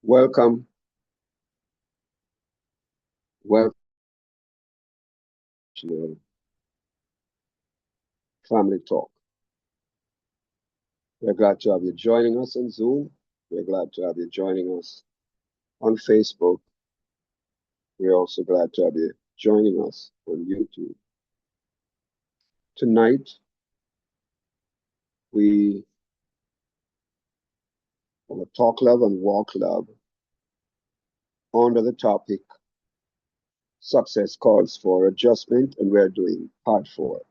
Welcome, welcome to Family Talk. We're glad to have you joining us on Zoom. We're glad to have you joining us on Facebook. We're also glad to have you joining us on YouTube. Tonight, we have a Talk Love and Walk Love under the topic Success Calls for Adjustment, and we're doing part 4.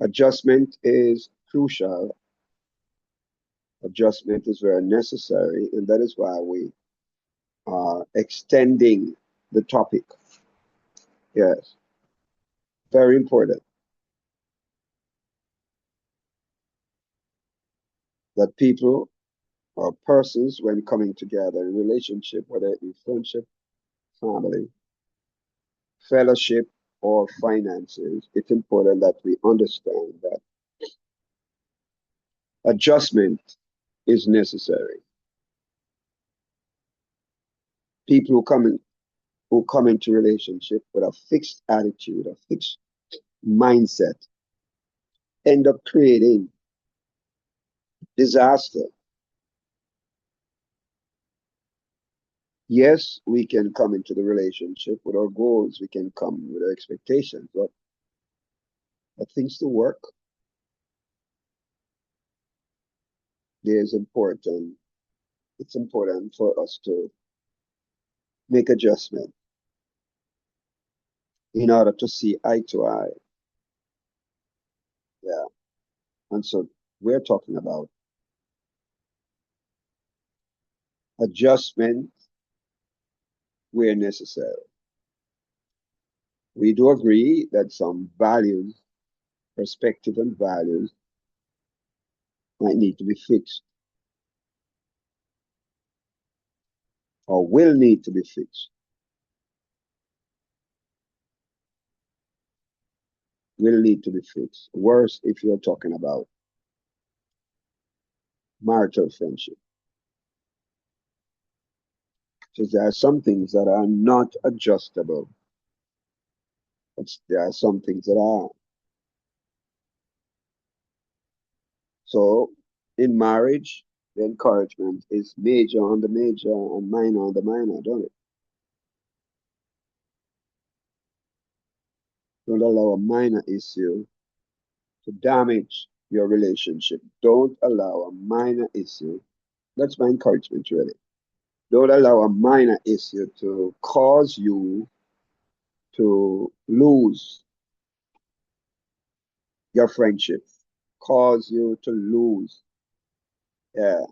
Adjustment is crucial. Adjustment is very necessary, and that is why we are extending the topic. Yes, very important that people or persons, when coming together in relationship, whether it be friendship, family, fellowship, or finances, it's important that we understand that adjustment is necessary. People who come into relationship with a fixed attitude, a fixed mindset, end up creating disaster. Yes, we can come into the relationship with our goals, we can come with our expectations, but for things to work, it's important for us to make adjustment in order to see eye to eye. Yeah. And so we're talking about adjustment where necessary. We do agree that some values, perspective and values might need to be fixed or will need to be fixed. Will need to be fixed. Worse if you're talking about marital friendship. So there are some things that are not adjustable, but there are some things that are. So in marriage, the encouragement is major on the major and minor on the minor, don't it? Don't allow a minor issue to damage your relationship. Don't allow a minor issue. That's my encouragement, really. Don't allow a minor issue to cause you to lose your friendship, cause you to lose your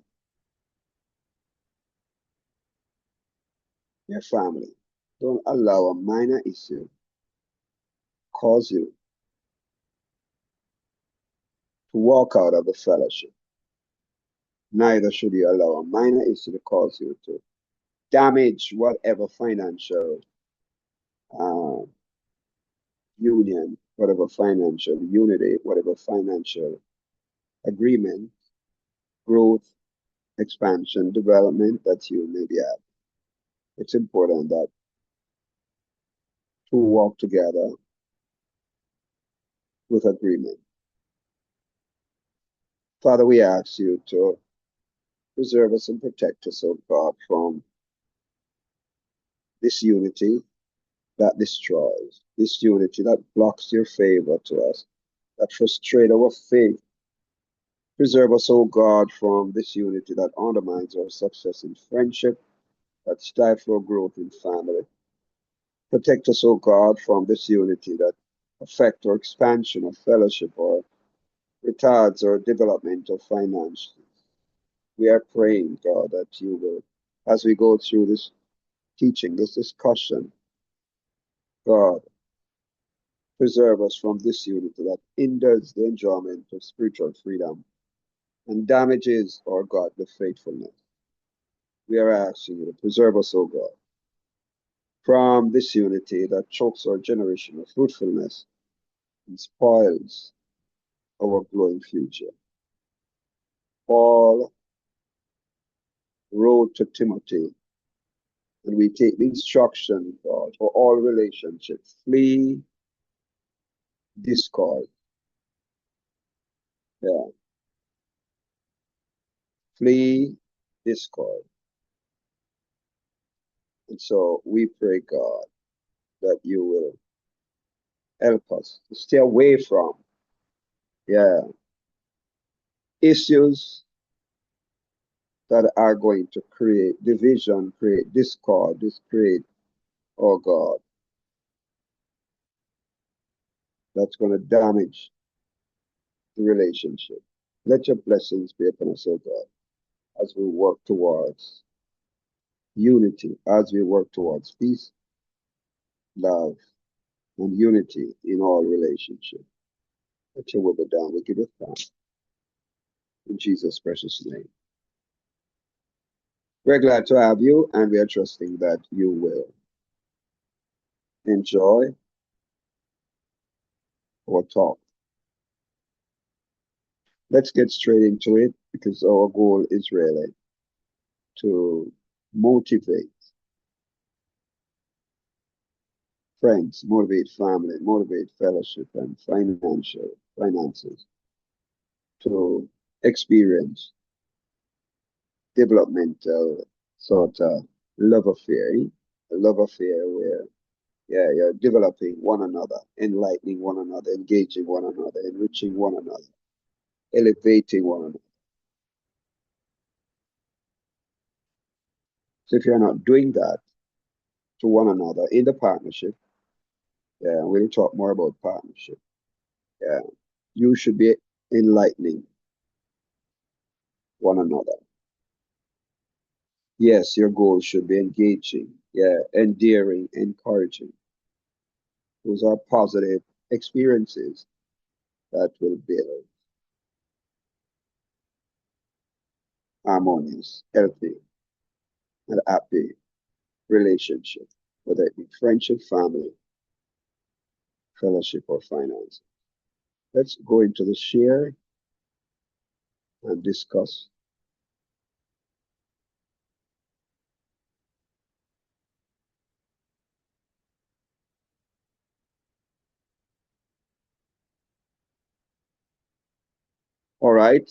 family. Don't allow a minor issue cause you to walk out of the fellowship. Neither should you allow a minor issue to cause you to damage whatever financial uh, union, whatever financial unity, whatever financial agreement, growth, expansion, development that you maybe have. It's important that two walk together with agreement. Father, we ask you to preserve us and protect us, oh God, from this unity that destroys, this unity that blocks your favor to us, that frustrates our faith. Preserve us, O God, from this unity that undermines our success in friendship, that stifles our growth in family. Protect us, O God, from this unity that affects our expansion of fellowship or retards our development of finances. We are praying, God, that you will, as we go through this teaching, this discussion, God, preserve us from this unity that hinders the enjoyment of spiritual freedom and damages our godly faithfulness. We are asking you to preserve us, O God, from this unity that chokes our generational fruitfulness and spoils our glowing future. All wrote to Timothy, and we take the instruction, God, for all relationships. Flee discord. Yeah. Flee discord. And so we pray, God, that you will help us to stay away from, yeah, issues that are going to create division, create discord, create, oh God, that's going to damage the relationship. Let your blessings be upon us, oh God, as we work towards unity, as we work towards peace, love, and unity in all relationships. Let your will be done. We give it thanks in Jesus' precious name. We're glad to have you, and we are trusting that you will enjoy our talk. Let's get straight into it because our goal is really to motivate friends, motivate family, motivate fellowship and finances to experience developmental sort of love affair, a love affair where you're developing one another, enlightening one another, engaging one another, enriching one another, elevating one another. So if you're not doing that to one another in the partnership, we'll talk more about partnership. Yeah, you should be enlightening one another. Yes, your goal should be engaging, endearing, encouraging. Those are positive experiences that will build harmonious, healthy, and happy relationship, whether it be friendship, family, fellowship, or finance. Let's go into the share and discuss. All right.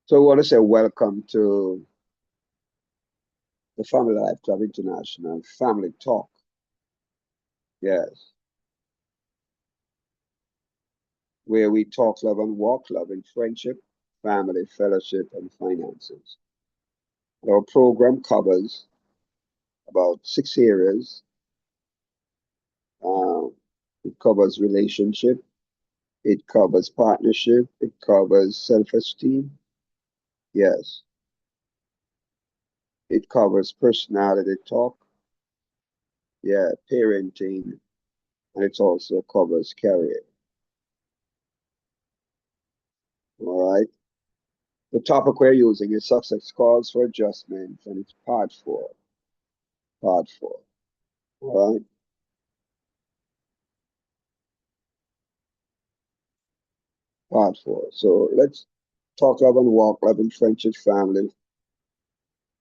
So I want to say welcome to the Family Life Club International Family Talk. Yes. Where we talk love and walk love in friendship, family, fellowship, and finances. Our program covers about 6 areas. It covers relationship, it covers partnership, it covers self-esteem. Yes. It covers personality talk, parenting, and it also covers career. All right. The topic we're using is success calls for adjustment, and it's part 4. Part 4. All right. Part 4. So let's talk love and walk love in friendship, family,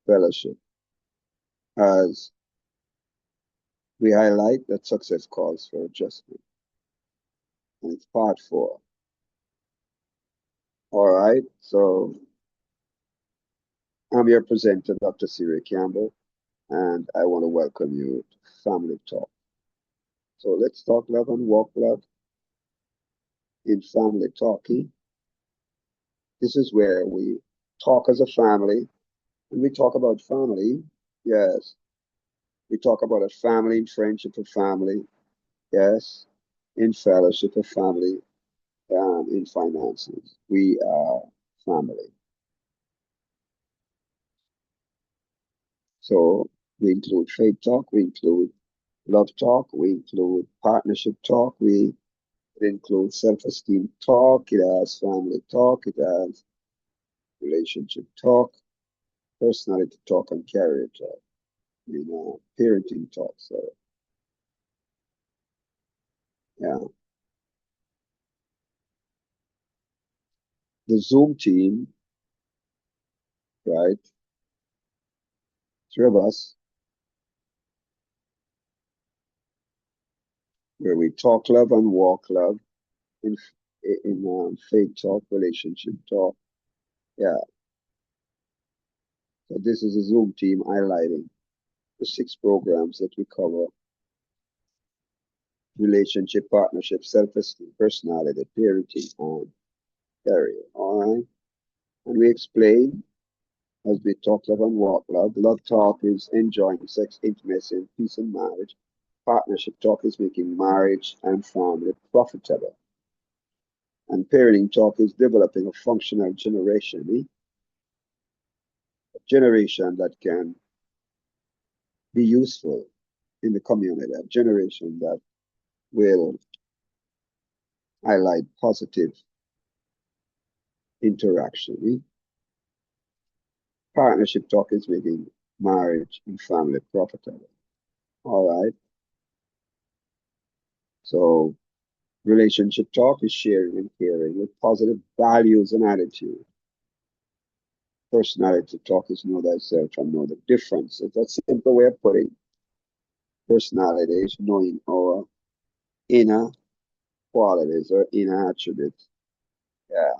fellowship, as we highlight that success calls for adjustment. And it's part 4. All right. So I'm your presenter, Dr. Siri Campbell, and I want to welcome you to Family Talk. So let's talk love and walk love in Family Talking. This is where we talk as a family, and we talk about family. Yes. We talk about a family in friendship of family. Yes. In fellowship of family, in finances. We are family. So we include faith talk, we include love talk, we include partnership talk, it includes self-esteem talk, it has family talk, it has relationship talk, personality talk, and career talk, parenting talk. So yeah. the Zoom team, right? Three of us, where we talk love and walk love in faith talk, relationship talk. Yeah. So this is a Zoom team highlighting the 6 programs that we cover: relationship, partnership, self-esteem, personality, parenting, and career. All right. And we explain as we talk love and walk love. Love talk is enjoying sex, intimacy, and peace in marriage. Partnership talk is making marriage and family profitable. And parenting talk is developing a functional generation, a generation that can be useful in the community, a generation that will highlight positive interaction. Partnership talk is making marriage and family profitable. All right. So relationship talk is sharing and caring with positive values and attitude. Personality talk is know thyself and know the difference. It's a simple way of putting personality is knowing our inner qualities or inner attributes. Yeah.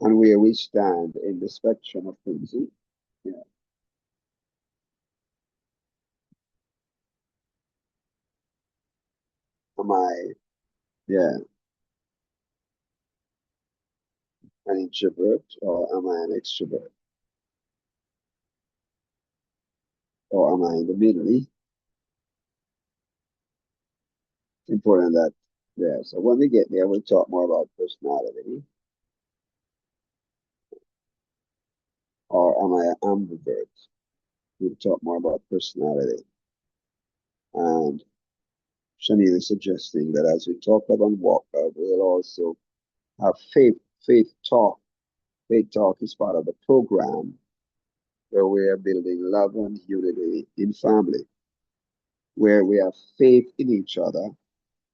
And where we stand in the spectrum of things. Yeah. Am I, yeah, an introvert or am I an extrovert? Or am I in the middle? It's important that, yeah. So when we get there, we'll talk more about personality. Or am I an ambivert? We'll talk more about personality. And Shani is suggesting that as we talk about walk out, we'll also have faith talk. Faith talk is part of the program where we are building love and unity in family, where we have faith in each other.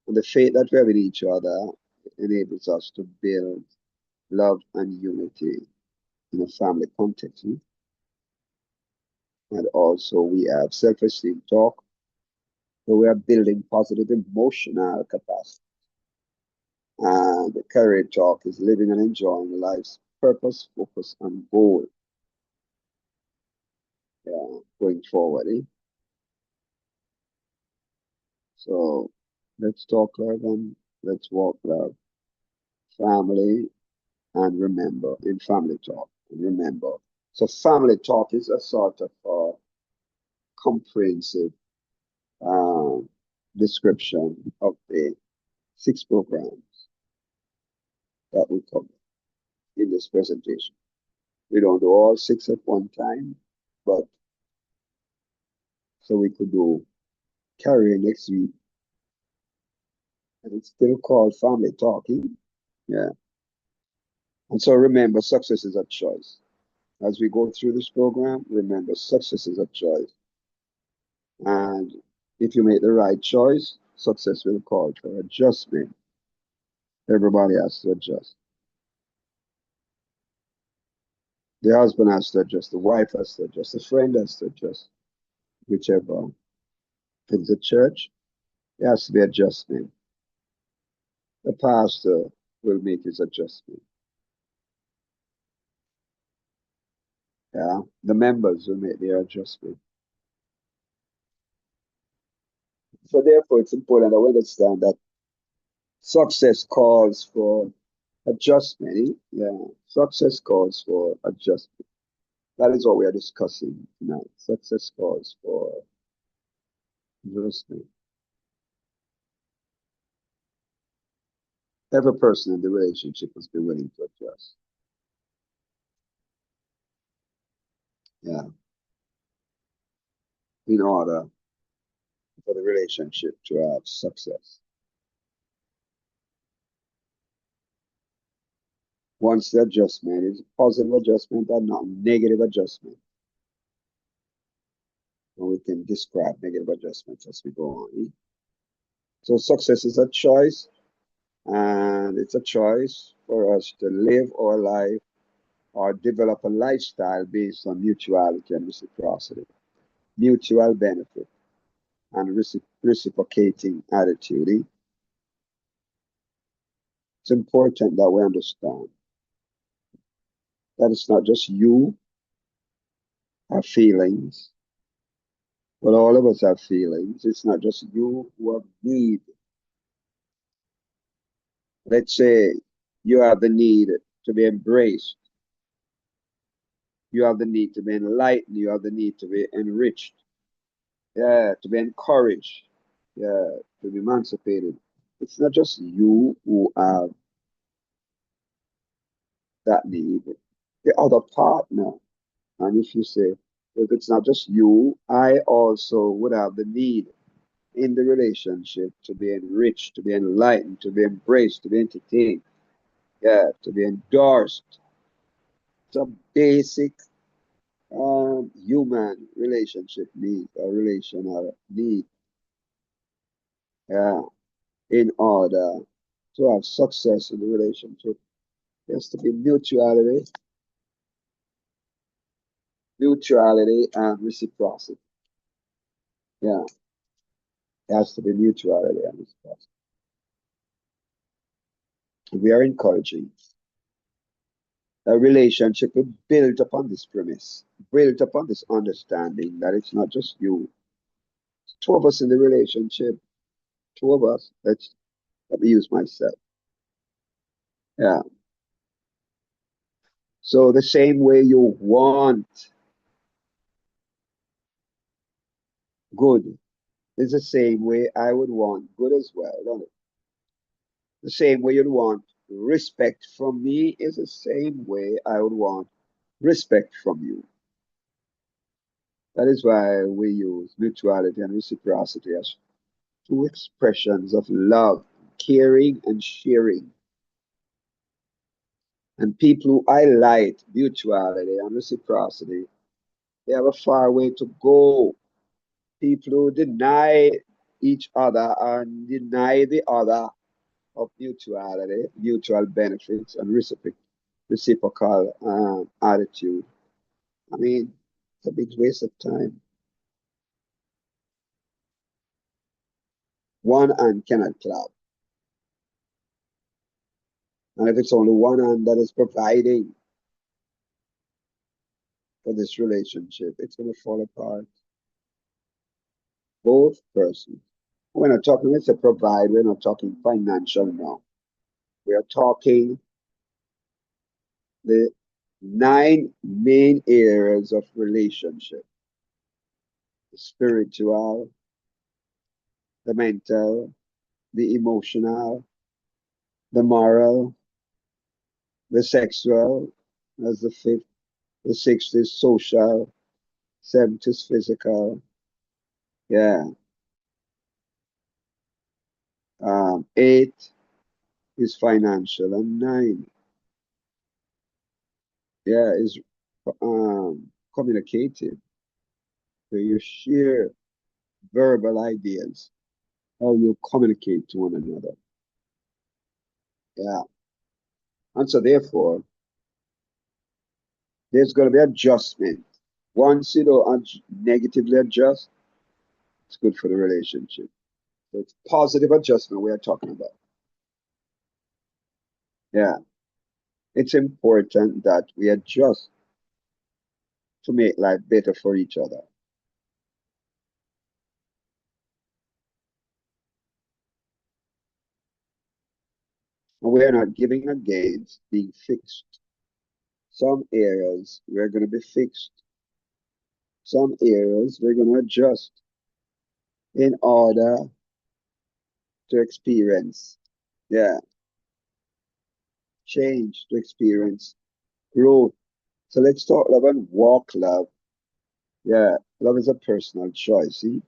And the faith that we have in each other enables us to build love and unity in a family context. And also we have self-esteem talk, where we are building positive emotional capacity. And the career talk is living and enjoying life's purpose, focus, and goal. Yeah, going forward. So let's talk love and let's walk love. Family and remember in family talk. And remember. So family talk is a sort of comprehensive um, description of the 6 programs that we cover in this presentation. We don't do all 6 at one time, but so we could do carry next week, and it's still called family talking. Yeah. And so remember, success is a choice. As we go through this program, remember, success is a choice. And if you make the right choice, success will call for adjustment. Everybody has to adjust. The husband has to adjust, the wife has to adjust, the friend has to adjust, whichever. If it's a church, there has to be adjustment. The pastor will make his adjustment. Yeah, the members will make their adjustment. So therefore, it's important that we understand that success calls for adjustment. Yeah, success calls for adjustment. That is what we are discussing tonight. Success calls for adjustment. Every person in the relationship must be willing to adjust. Yeah, in order for the relationship to have success. Once the adjustment is positive adjustment and not negative adjustment. And we can describe negative adjustments as we go on. So success is a choice. And it's a choice for us to live our life or develop a lifestyle based on mutuality and reciprocity, mutual benefit, and reciprocating attitude. It's important that we understand that it's not just you have feelings, but all of us have feelings. It's not just you who have need. Let's say you have the need to be embraced. You have the need to be enlightened. You have the need to be enriched. Yeah, to be encouraged. Yeah, to be emancipated. It's not just you who have that need. The other partner. And if you say, if it's not just you, I also would have the need in the relationship to be enriched, to be enlightened, to be embraced, to be entertained, yeah, to be endorsed. It's a basic human relationship need or relational need, yeah, in order to have success in the relationship. There has to be mutuality and reciprocity. Yeah, it has to be mutuality and reciprocity. We are encouraging a relationship built upon this premise, built upon this understanding that it's not just you. It's two of us in the relationship, two of us. Let me use myself. Yeah. So the same way you want good is the same way I would want good as well, don't it? The same way you'd want respect from me is the same way I would want respect from you. That is why we use mutuality and reciprocity as two expressions of love, caring, and sharing. And people who highlight mutuality and reciprocity, they have a far way to go. People who deny each other and deny the other of mutuality, mutual benefits, and reciprocal attitude. I mean, it's a big waste of time. One hand cannot clap. And if it's only one hand that is providing for this relationship, it's going to fall apart. Both persons. We're not talking, let's say provide, we're not talking financial now. We are talking the 9 main areas of relationship: the spiritual, the mental, the emotional, the moral, the sexual, as the fifth, the sixth is social, seventh is physical, yeah. Eight is financial, and nine, yeah, is communicative. So you share verbal ideas, how you communicate to one another. Yeah. And so therefore, there's going to be adjustment. Once you don't negatively adjust, it's good for the relationship. So it's positive adjustment we are talking about. Yeah. It's important that we adjust to make life better for each other. And we are not giving against being fixed. Some areas we're going to be fixed. Some areas we're going to adjust in order to experience, yeah, change, to experience growth. So let's talk love and walk love. Yeah, love is a personal choice. See,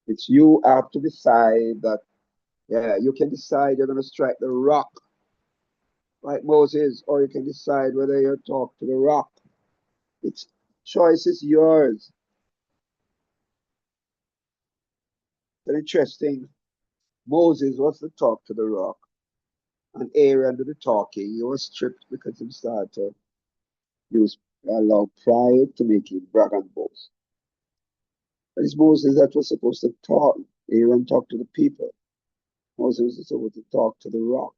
it's you have to decide that. Yeah, you can decide you're going to strike the rock like Moses, or you can decide whether you talk to the rock. It's choice is yours. But interesting, Moses was to talk to the rock. And Aaron did the talking. He was stripped because he started to use allow pride to make him brag and boast. But it's Moses that was supposed to talk. Aaron talked to the people. Moses was supposed to talk to the rock.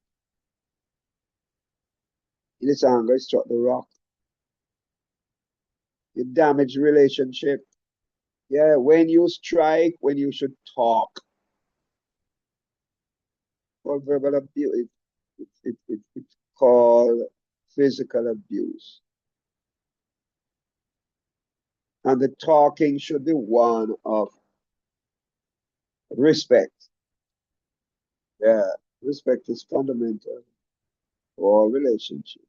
In his anger, he struck the rock. It damaged relationship. Yeah, when you strike, when you should talk. For verbal abuse, it's called physical abuse. And the talking should be one of respect. Yeah, respect is fundamental for all relationship.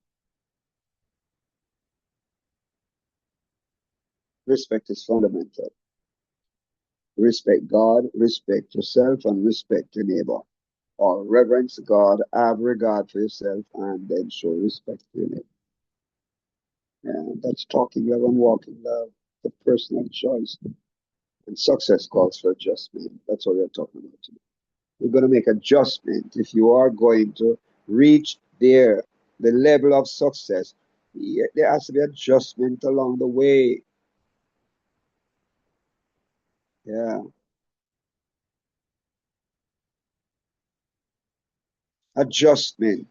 Respect is fundamental. Respect God, respect yourself, and respect your neighbor. Or reverence God, have regard for yourself, and then show respect for your neighbor. And that's talking love and walking love, the personal choice. And success calls for adjustment. That's what we're talking about today. We're going to make adjustment. If you are going to reach there, the level of success, there has to be adjustment along the way. Yeah. Adjustment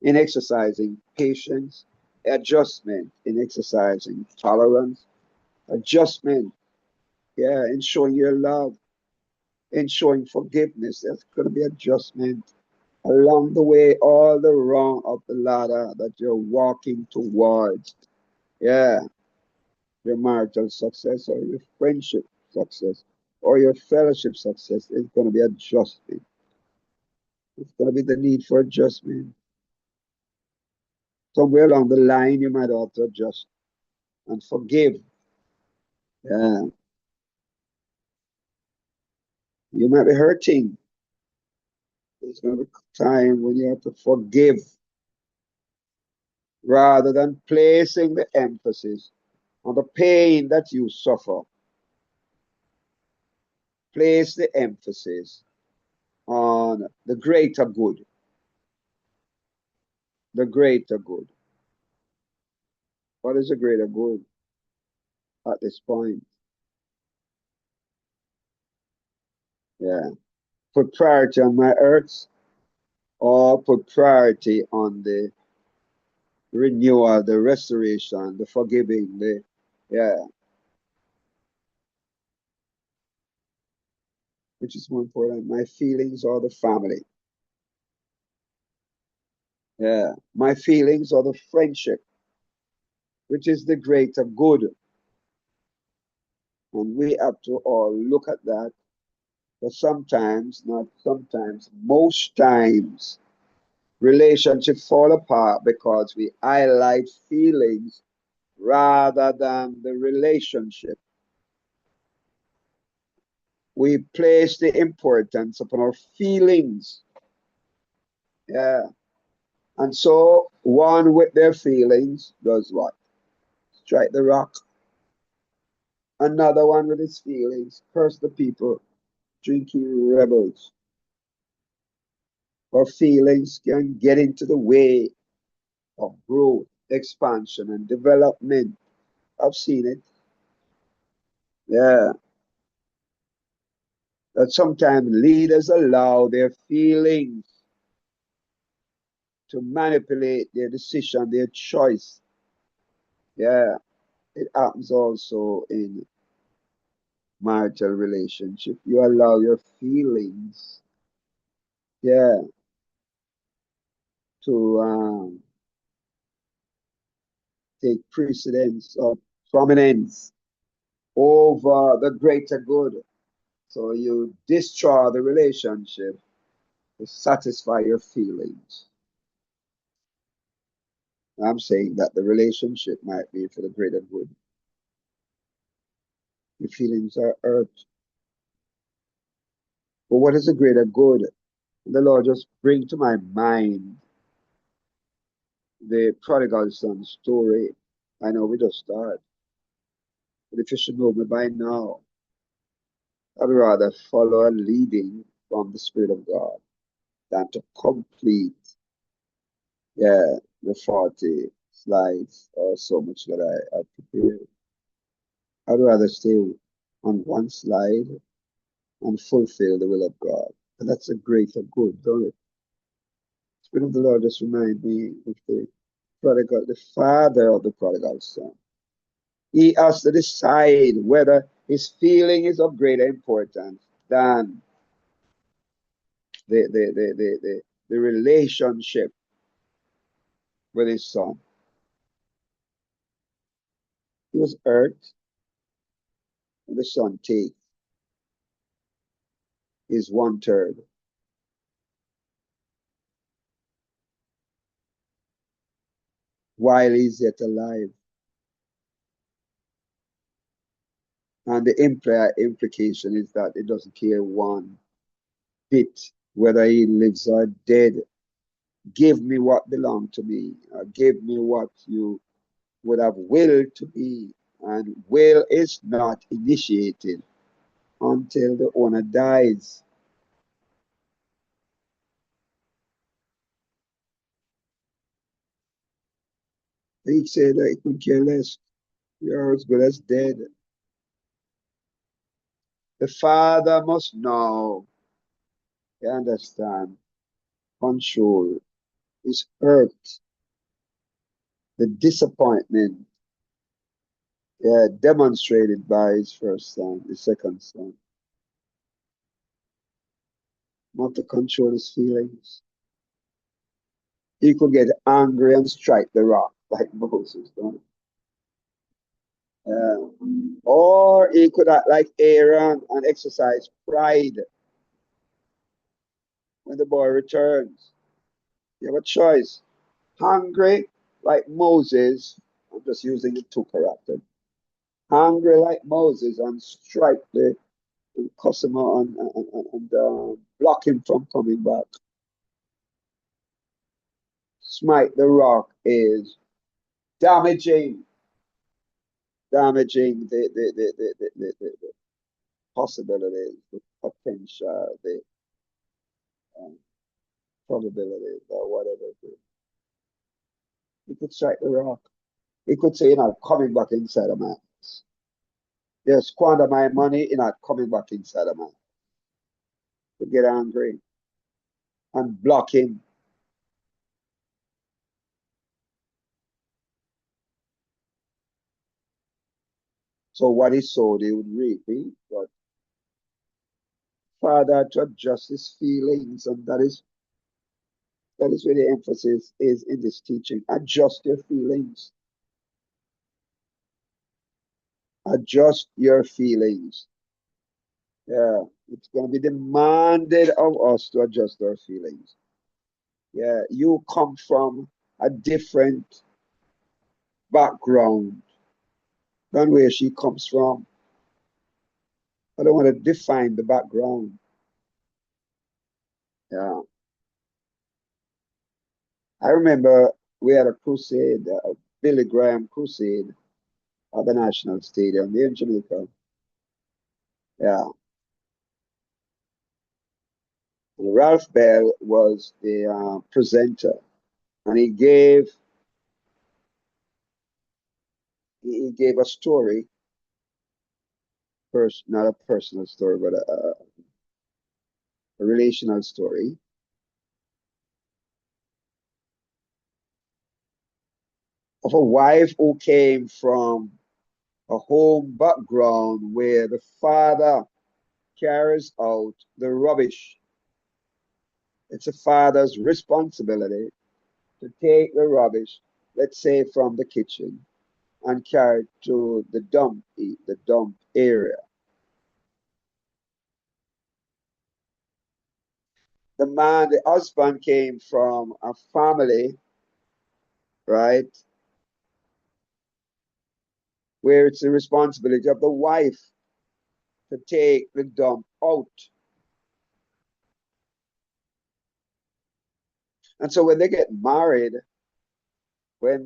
in exercising patience, adjustment in exercising tolerance, adjustment, yeah, in showing your love, in showing forgiveness. There's going to be adjustment along the way, all the rung of the ladder that you're walking towards. Yeah, your marital success or your friendship success or your fellowship success is going to be adjustment. It's going to be the need for adjustment. Somewhere along the line, you might have to adjust and forgive. Yeah, you might be hurting. There's going to be a time when you have to forgive rather than placing the emphasis on the pain that you suffer. Place the emphasis on the greater good. The greater good. What is the greater good at this point? Yeah. Put priority on my earth or put priority on the renewal, the restoration, the forgiving, the yeah, which is more important, my feelings or the family. Yeah. My feelings or the friendship, which is the greater good. And we have to all look at that. But sometimes, not sometimes, most times, relationships fall apart because we highlight feelings rather than the relationship. We place the importance upon our feelings. Yeah. And so one with their feelings does what? Strike the rock. Another one with his feelings, curse the people, drinking rebels. Our feelings can get into the way of growth, expansion, and development. I've seen it. Yeah. That sometimes leaders allow their feelings to manipulate their decision, their choice. Yeah. It happens also in marital relationship. You allow your feelings, yeah, to take precedence or prominence over the greater good. So you destroy the relationship to satisfy your feelings. I'm saying that the relationship might be for the greater good. Your feelings are hurt. But what is the greater good? The Lord just bring to my mind the prodigal son story. I know we just started, but if you should know me by now, I'd rather follow a leading from the Spirit of God than to complete Yeah, the 40 slides or so much that I prepared. I'd rather stay on one slide and fulfill the will of God. And that's a greater good, don't it? Spirit of the Lord just remind me of the prodigal, the father of the prodigal son. He has to decide whether his feeling is of greater importance than the relationship with his son. He was hurt, and the son takes his one third while he's yet alive. And the implication is that it doesn't care one bit whether he lives or dead. Give me what belonged to me. Give me what you would have willed to be. And will is not initiated until the owner dies. He said that he could care less. You're as good as dead. The father must know, you understand, control his hurt, the disappointment, demonstrated by his first son, his second son. Not to control his feelings. He could get angry and strike the rock like Moses done. Or he could act like Aaron and exercise pride when the boy returns. You have a choice. Hungry like Moses, I'm just using the two characters. Hungry like Moses and strike the customer and block him from coming back. Smite the rock is damaging, damaging the possibilities, the potential, the um, probabilities, or whatever it is. He could strike the rock. He could say, you're not coming back inside of my house. You squander my money, you're not coming back inside of my house. To get angry and block him. So what he sowed, he would reap. But Father, to adjust his feelings, and that is where the emphasis is in this teaching. Adjust your feelings. Adjust your feelings. Yeah, it's going to be demanded of us to adjust our feelings. Yeah, you come from a different background than where she comes from. I don't want to define the background. Yeah, I remember we had a crusade, a Billy Graham crusade at the National Stadium here in Jamaica. Yeah, and Ralph Bell was the presenter, and he gave a story, not a personal story, but a relational story of a wife who came from a home background where the father carries out the rubbish. It's a father's responsibility to take the rubbish, let's say from the kitchen, and carry it to the dump area. The husband came from a family, right, where it's the responsibility of the wife to take the dump out. And so when they got married, the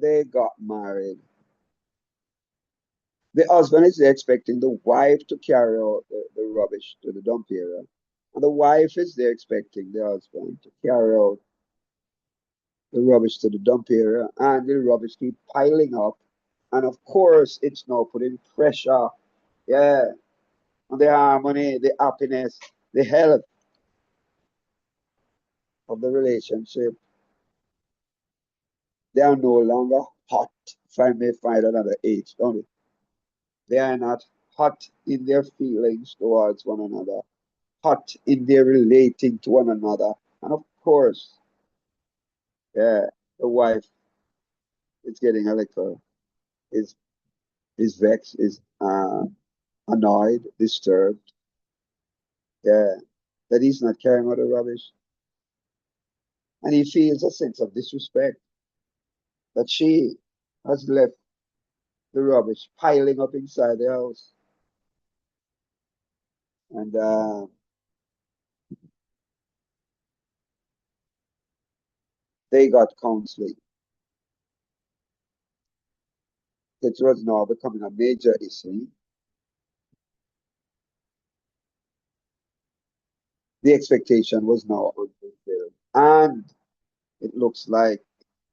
husband is there expecting the wife to carry out the rubbish to the dump area. And the wife is there expecting the husband to carry out the rubbish to the dump area, and the rubbish keep piling up. And of course, it's now putting pressure, yeah, on the harmony, the happiness, the health of the relationship. They are no longer hot, if I may find another age, don't it? They are not hot in their feelings towards one another, hot in their relating to one another. And of course, yeah, the wife is getting a little, is is vexed, is annoyed, disturbed, yeah, that he's not carrying out the rubbish. And he feels a sense of disrespect that she has left the rubbish piling up inside the house. And they got counseling. It was now becoming a major issue. The expectation was now unfulfilled. And it looks like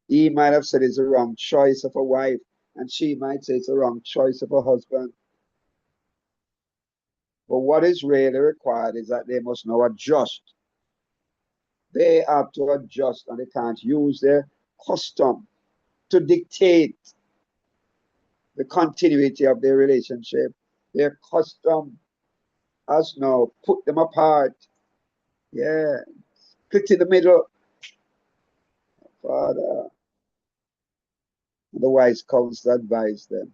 he might have said it's the wrong choice of a wife, and she might say it's the wrong choice of a husband. But what is really required is that they must now adjust. They have to adjust, and they can't use their custom to dictate the continuity of their relationship. Their custom has now put them apart. Yeah, split in the middle. Father, the wise counsel advise them.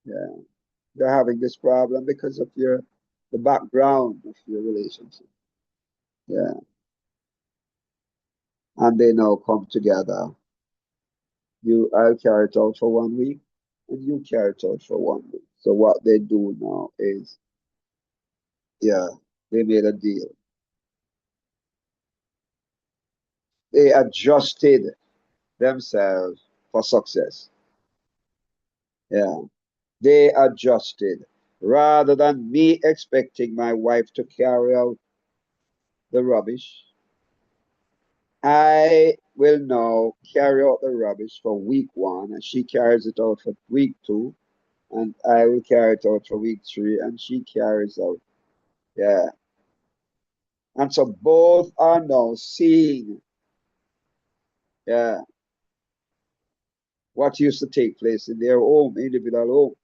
Yeah, you're having this problem because of the background of your relationship. Yeah, and they now come together. I'll carry it out for 1 week, and you carry it out for 1 week. So what they do now is, yeah, they made a deal. They adjusted themselves for success. Yeah, they adjusted. Rather than me expecting my wife to carry out the rubbish, I will now carry out the rubbish for week 1, and she carries it out for week 2, and I will carry it out for week 3, and she carries out. Yeah. And so both are now seeing, yeah, what used to take place in their home, individual home.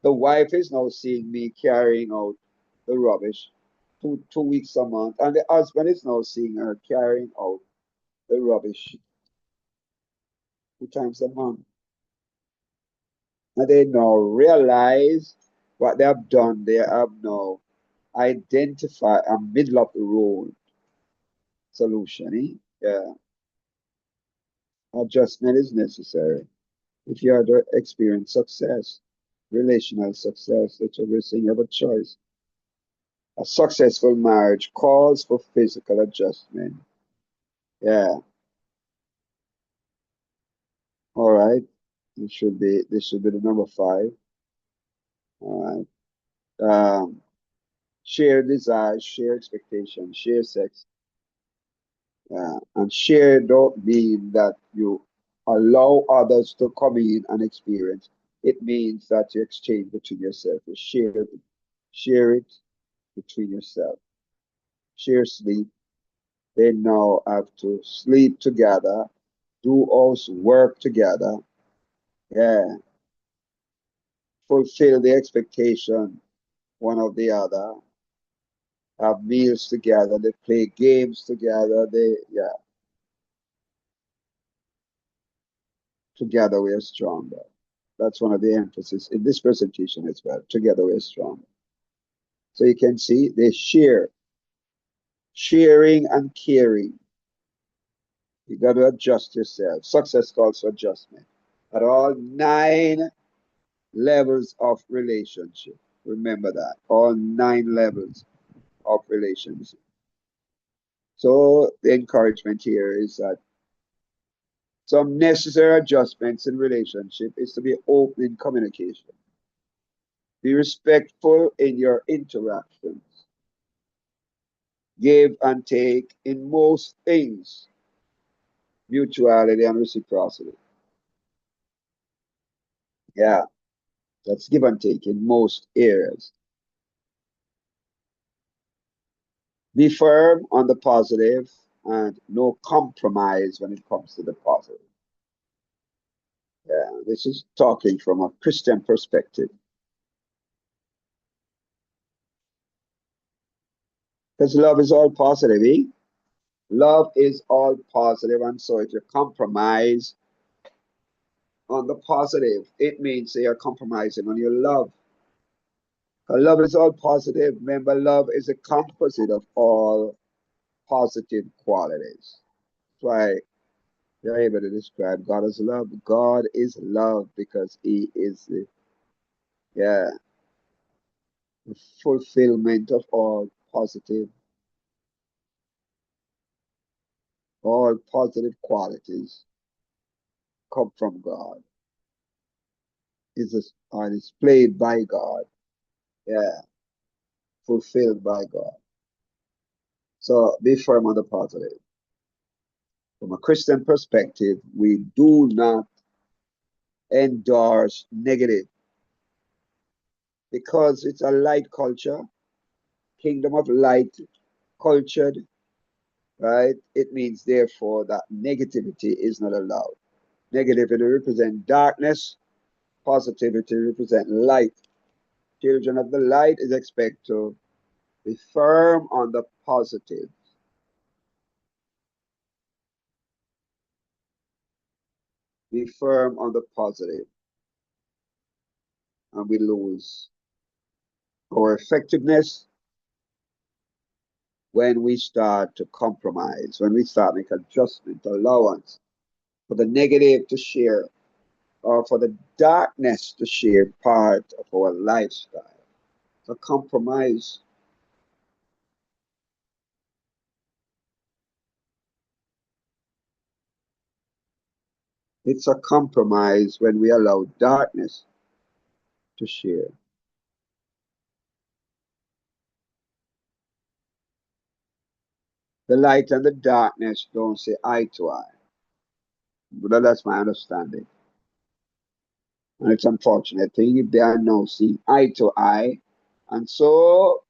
The wife is now seeing me carrying out the rubbish 2 weeks a month, and the husband is now seeing her carrying out the rubbish 2 times a month. And they now realize what they have done. They have now identified a middle of the road solution. Yeah, adjustment is necessary if you are to experience success, relational success. That's what we're saying. You have a choice. A successful marriage calls for physical adjustment. Yeah. All right. This should be the number 5. All right. Share desires, share expectations, share sex. And share don't mean that you allow others to come in and experience. It means that you exchange between yourself. You share it between yourself. Share sleep. They now have to sleep together, do also work together. Yeah, fulfill the expectation one of the other. Have meals together. They play games together. Together we are stronger. That's one of the emphasis in this presentation as well. Together we are stronger. So you can see they share, sharing and caring. You got to adjust yourself. Success calls for adjustment at all 9 levels of relationship. Remember that. All 9 levels of relationship. So the encouragement here is that some necessary adjustments in relationship is to be open in communication. Be respectful in your interactions. Give and take in most things. mutuality and reciprocity. Yeah, that's give and take in most areas. Be firm on the positive and no compromise when it comes to the positive. Yeah, this is talking from a Christian perspective. Because love is all positive, eh? Love is all positive, and so if you compromise on the positive, it means that you're compromising on your love. Love is all positive. Remember, love is a composite of all positive qualities. That's why you're able to describe God as love. God is love because He is yeah, the fulfillment of all positive qualities come from God. Are displayed by God. Yeah, fulfilled by God. So be firm on the positive. From a Christian perspective, we do not endorse negative because it's a light culture, kingdom of light cultured, right? It means therefore that negativity is not allowed. Negativity represents darkness, positivity represents light. Children of the light is expected to be firm on the positive. Be firm on the positive, and we lose our effectiveness when we start to compromise, when we start make adjustment, allowance for the negative to share or for the darkness to share part of our lifestyle. So compromise. It's a compromise when we allow darkness to share. The light and the darkness don't say eye to eye. But that's my understanding. And it's unfortunate thing if they are now seeing eye to eye. And so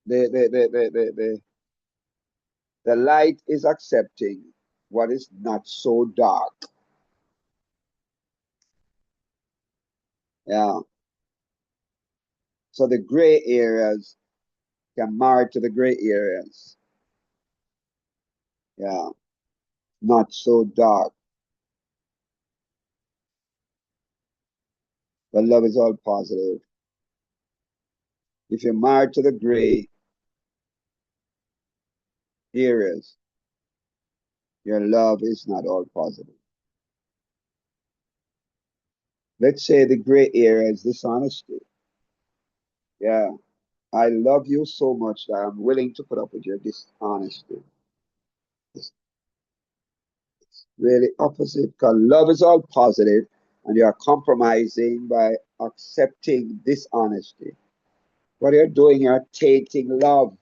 the light is accepting what is not so dark. Yeah. So the gray areas can marry to the gray areas. Yeah. Not so dark. But love is all positive. If you're married to the gray areas, your love is not all positive. Let's say the gray area is dishonesty. Yeah. I love you so much that I'm willing to put up with your dishonesty. It's really opposite because love is all positive and you are compromising by accepting dishonesty. What you're doing, you're tainting love.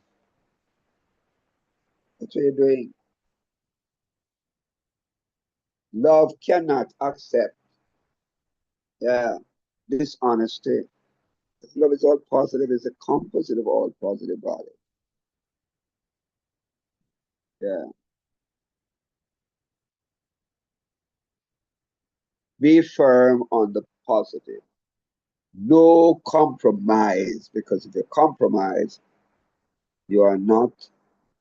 That's what you're doing. Love cannot accept, yeah, dishonesty. Love is all positive, is a composite of all positive body. Yeah. Be firm on the positive. No compromise, because if you compromise, you are not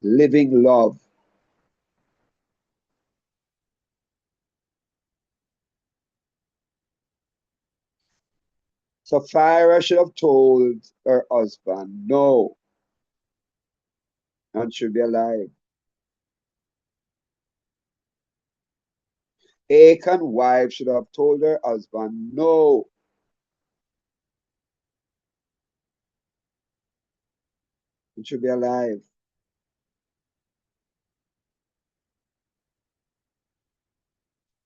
living love. Sapphira should have told her husband no and should be alive. Achan's wife should have told her husband no and should be alive.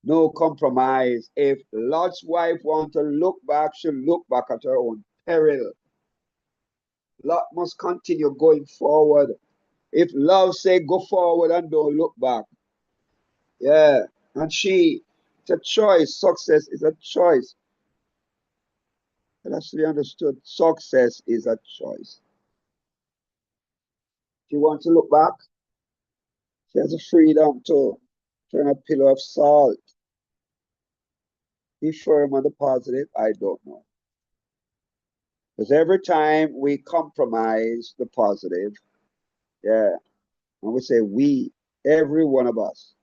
No compromise. If Lot's wife wants to look back, she'll look back at her own peril. Lot must continue going forward. If love say go forward and don't look back. Yeah. And it's a choice. Success is a choice. It has to be understood. Success is a choice. If you want to look back, she has the freedom to turn a pillar of salt. Be firm on the positive. I don't know. Because every time we compromise the positive, yeah, and we say we, every one of us,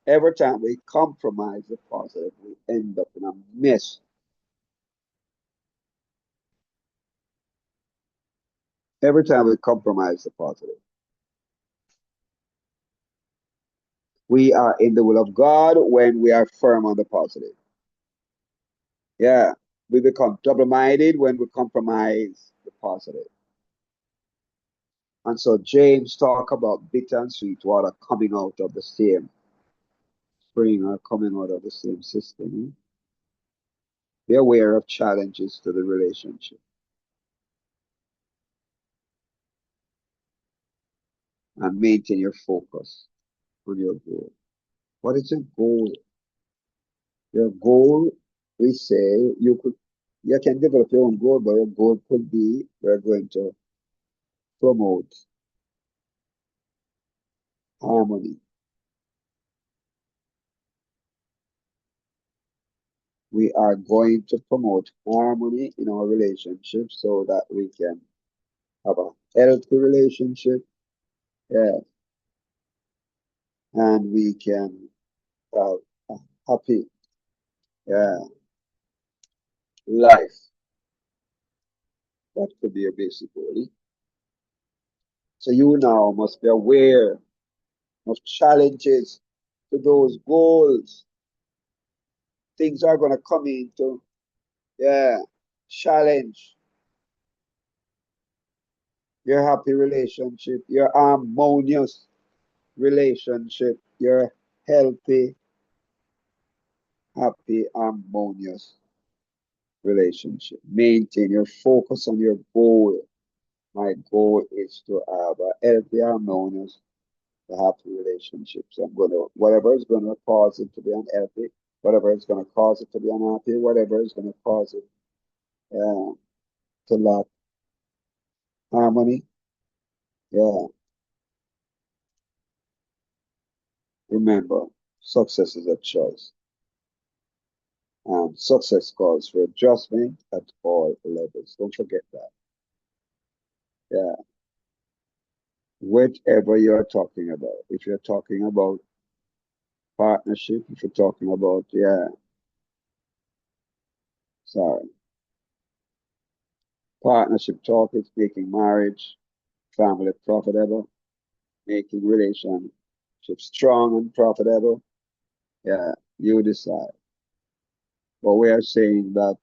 every time we compromise the positive, we end up in a mess. Every time we compromise the positive, we are in the will of God when we are firm on the positive. Yeah, we become double-minded when we compromise the positive. And so James talk about bitter and sweet water coming out of the same spring or coming out of the same system. Be aware of challenges to the relationship and maintain your focus on your goal. What is your goal? Your goal, we say, you can develop your own goal, but your goal could be we're going to promote harmony. We are going to promote harmony in our relationship so that we can have a healthy relationship, yeah, and we can have a happy, yeah, life. That could be a basic goal. So you now must be aware of challenges to those goals. Things are going to come into, yeah, challenge your happy relationship, your harmonious relationship, your healthy, happy, harmonious relationship. Maintain your focus on your goal. My goal is to have a healthy, harmonious, happy relationship. So I'm going to, whatever is going to cause it to be unhealthy, whatever is going to cause it to be unhappy, whatever is going to cause it to lack harmony. Yeah, remember, success is a choice. Success calls for adjustment at all levels. Don't forget that. Yeah, whatever you're talking about. If you're talking about partnership, if you're talking about, yeah, sorry, partnership talk, it's making marriage, family profitable, making relationship strong and profitable. Yeah, you decide. But we are saying that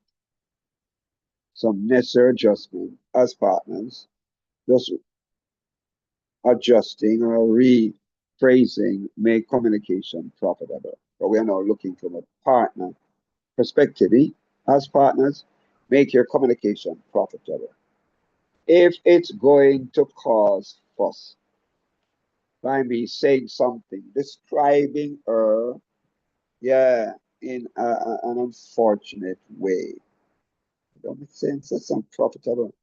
some necessary adjustment as partners, just adjusting or rephrasing make communication profitable. But we are now looking from a partner perspective. As partners, make your communication profitable. If it's going to cause fuss by me saying something, describing her, yeah, in an unfortunate way, it don't make sense. That's unprofitable.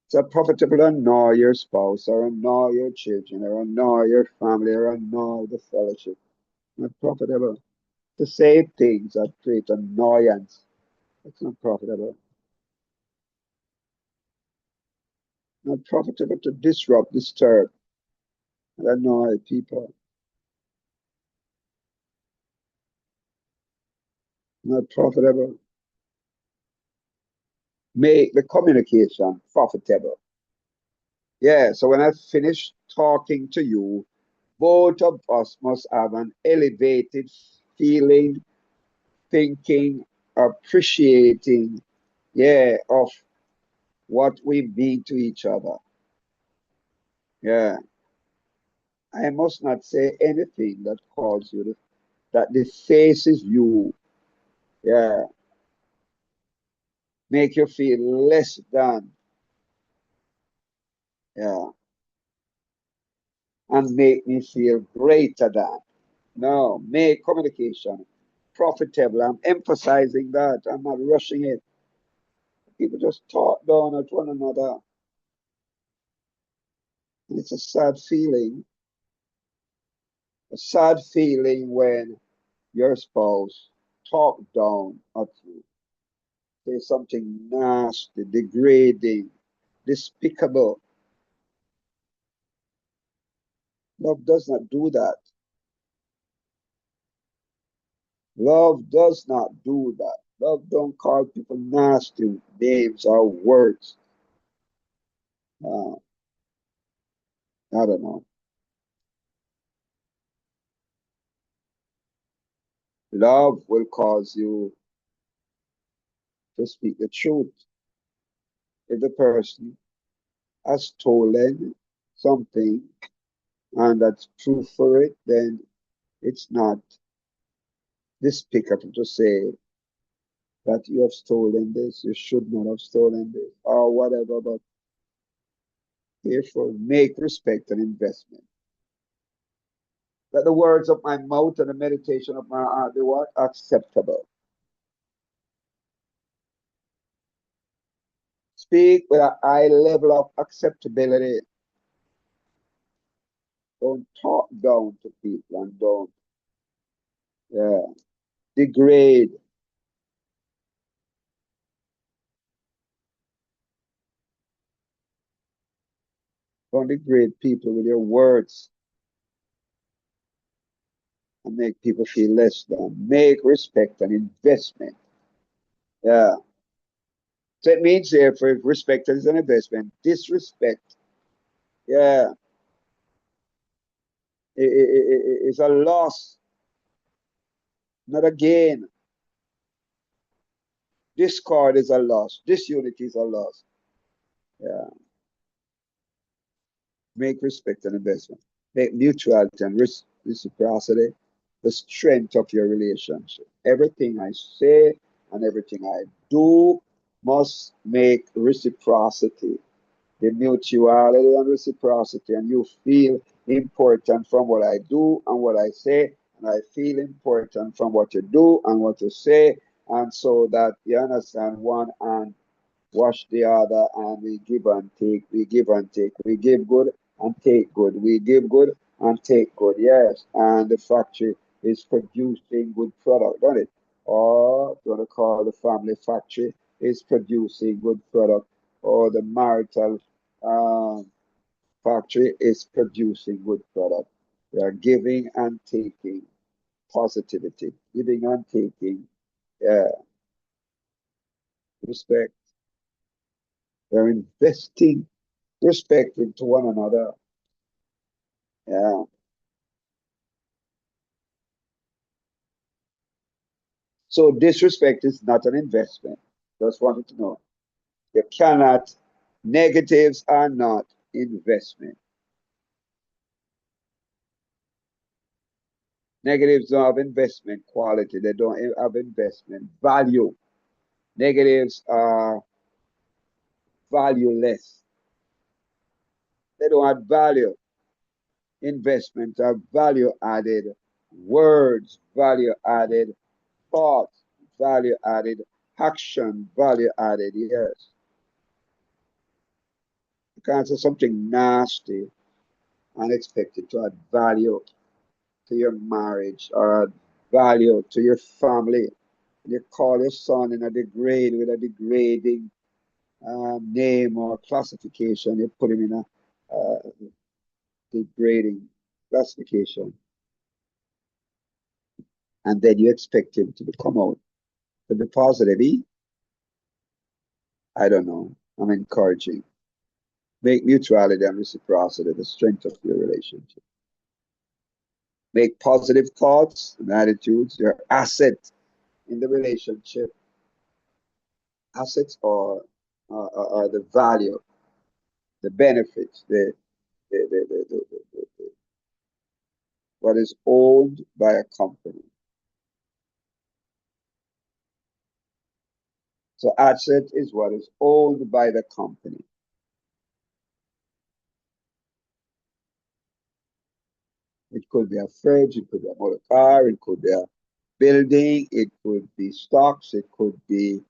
It's unprofitable to annoy your spouse or annoy your children or annoy your family or annoy the fellowship. Not profitable. To say things that create annoyance. It's not profitable. Not profitable to disrupt, disturb, and annoy people. Not profitable. Make the communication profitable. Yeah, so when I finish talking to you, both of us must have an elevated feeling, thinking, appreciating, yeah, of what we mean to each other. Yeah, I must not say anything that calls you, that defaces you. Yeah, make you feel less than. Yeah, and make me feel greater than. No, make communication profitable. I'm emphasizing that. I'm not rushing it. People just talk down at one another. And it's a sad feeling when your spouse talk down at you, say something nasty, degrading, despicable. Love does not do that. Love does not do that. Love don't call people nasty names or words. Uh, I don't know. Love will cause you to speak the truth. If the person has stolen something and that's proof for it, then it's not despicable to say that you have stolen this, you should not have stolen this, or whatever, but therefore make respect an investment. Let the words of my mouth and the meditation of my heart be what? Acceptable. Speak with a high level of acceptability. Don't talk down to people and don't degrade. Don't degrade people with your words and make people feel less than. Make respect an investment. Yeah. So it means therefore if respect is an investment, disrespect, yeah, is a loss, not a gain. Discord is a loss. Disunity is a loss. Yeah. Make respect an investment. Make mutuality and reciprocity the strength of your relationship. Everything I say and everything I do must make reciprocity, the mutuality and reciprocity, and you feel important from what I do and what I say, and I feel important from what you do and what you say, and so that you understand one and wash the other, and we give and take, we give and take, we give good and take good, we give good and take good, yes, and the factory is producing good product, don't it? Or if you want to call the family factory is producing good product, or the marital factory is producing good product. We are giving and taking positivity, giving and taking, yeah, respect. We're investing respect into one another. Yeah. So disrespect is not an investment. Just wanted to know. You cannot, negatives are not investment. Negatives don't have investment quality. They don't have investment value. Negatives are valueless. They don't add value. Investments are value added words, value added thoughts, value added action, value added, yes. You can't say something nasty and expect it to add value to your marriage or add value to your family. You call your son in a degrade with a degrading name or classification. You put him in a degrading classification, and then you expect him to come out to be positive. I don't know. I'm encouraging. Make mutuality and reciprocity the strength of your relationship. Make positive thoughts and attitudes your asset in the relationship. Assets are the value, the benefits, what is owned by a company. So asset is what is owned by the company. It could be a fridge, it could be a motor car, it could be a building, it could be stocks, it could be,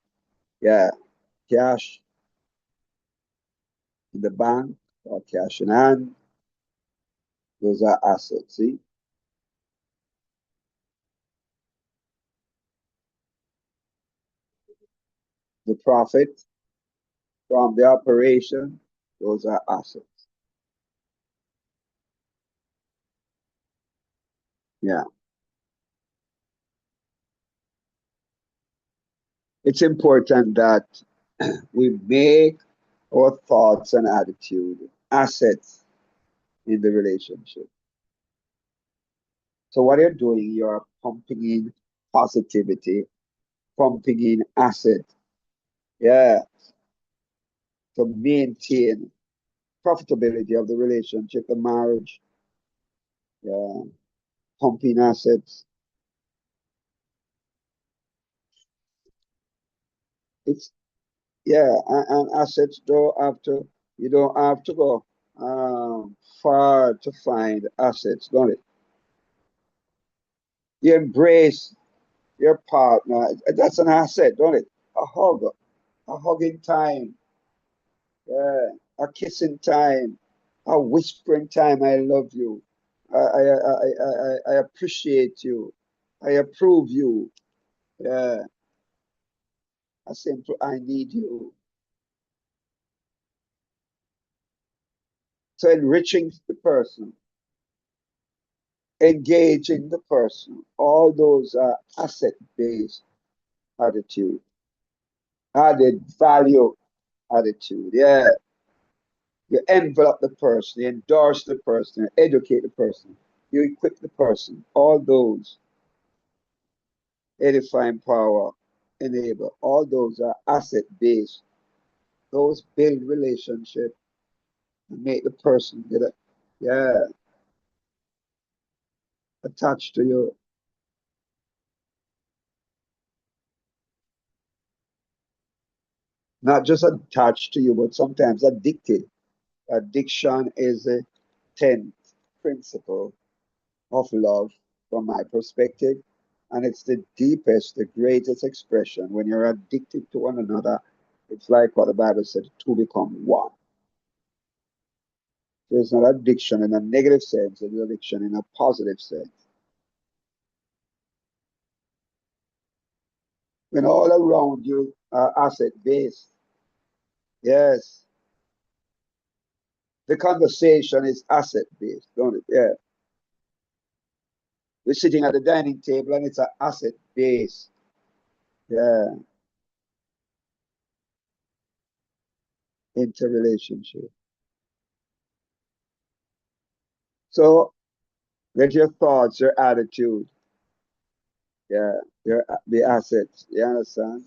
yeah, cash in the bank or cash in hand. Those are assets. See, the profit from the operation, those are assets. Yeah. It's important that we make our thoughts and attitude assets in the relationship. So what you're doing, you're pumping in positivity, pumping in asset, yeah, to maintain profitability of the relationship, the marriage, yeah, pumping assets. It's yeah, and assets you don't have to go far to find assets, don't it? You embrace your partner. That's an asset, don't it? A hug, a hugging time, yeah, a kissing time, a whispering time. I love you. I appreciate you. I approve you. Yeah, a simple I need you. So enriching the person, engaging the person, all those are asset-based attitude, added value attitude. Yeah, you envelop the person, you endorse the person, you educate the person, you equip the person. All those edifying power, enable. All those are asset-based. Those build relationship and make the person get yeah, attached to you. Not just attached to you, but sometimes addicted. Addiction is a 10th principle of love from my perspective. And it's the deepest, the greatest expression. When you're addicted to one another, it's like what the Bible said, two become one. So it's not addiction in a negative sense, it's addiction in a positive sense. When all around you are asset based, yes, the conversation is asset based, don't it? Yeah. We're sitting at the dining table and it's an asset based. Yeah, interrelationship. So let your thoughts, your attitude, yeah, your the assets, you understand,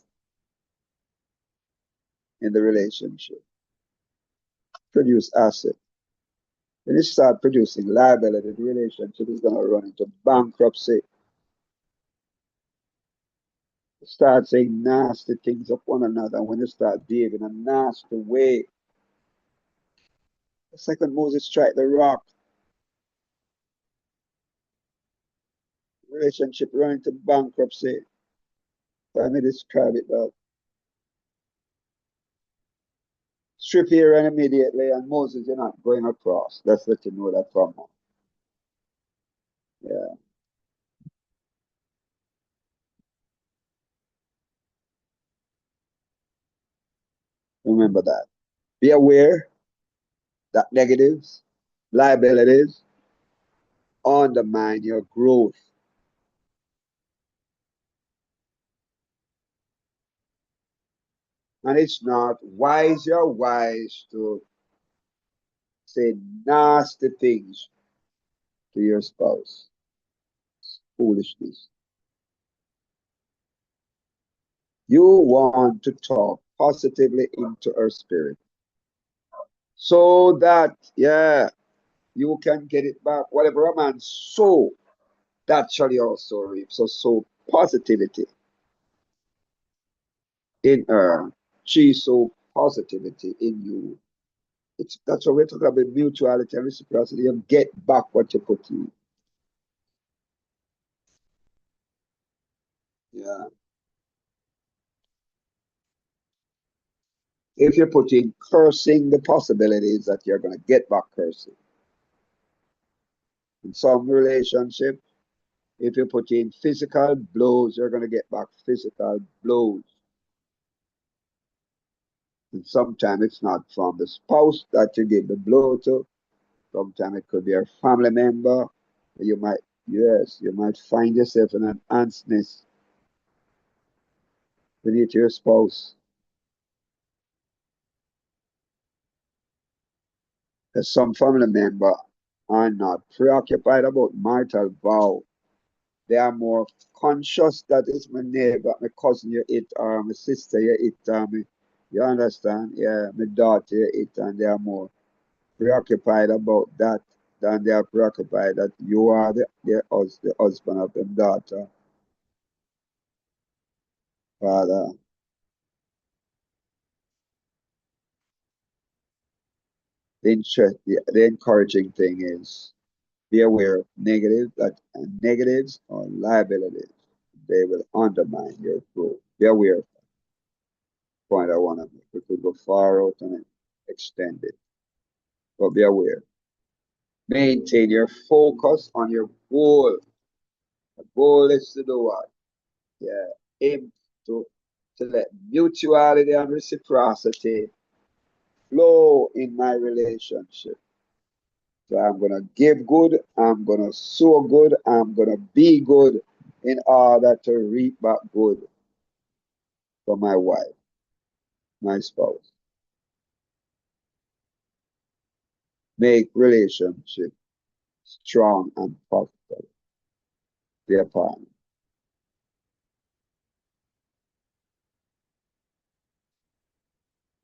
in the relationship. Produce asset. When you start producing liability, the relationship is gonna run into bankruptcy. Start saying nasty things of one another. When you start behaving a nasty way, the second Moses strike the rock, relationship run into bankruptcy. Let me describe it though. Strip Aaron immediately, and Moses, you're not going across. Let's let you know that from now. Yeah, remember that. Be aware that negatives, liabilities undermine your growth. And it's not wise, you're wise to say nasty things to your spouse. Foolishness. You want to talk positively into her spirit so that, yeah, you can get it back. Whatever a man sow, that shall he also reap. So, sow positivity in her. She sow positivity in you. That's what we're talking about mutuality and reciprocity. You get back what you put in. Yeah. If you put in cursing, the possibilities that you're going to get back cursing. In some relationship, if you put in physical blows, you're going to get back physical blows. And sometimes it's not from the spouse that you give the blow to. Sometimes it could be a family member. You might, yes, you might find yourself in an antness beneath your spouse. Because some family member are not preoccupied about marital vow. They are more conscious that it's my neighbor, my cousin you hit, or my sister you hit, or me, you understand? Yeah, my daughter you hit, and they are more preoccupied about that than they are preoccupied that you are the husband of them daughter, father. The encouraging thing is be aware of negatives or liabilities. They will undermine your growth. Be aware of the point I want to make. We could go far out and extend it, but be aware. Maintain your focus on your goal. The goal is to do what? Yeah, aim to let mutuality and reciprocity flow in my relationship. So I'm going to give good, I'm going to sow good, I'm going to be good in order to reap back good for my wife, my spouse. Make relationship strong and profitable. Dear partner.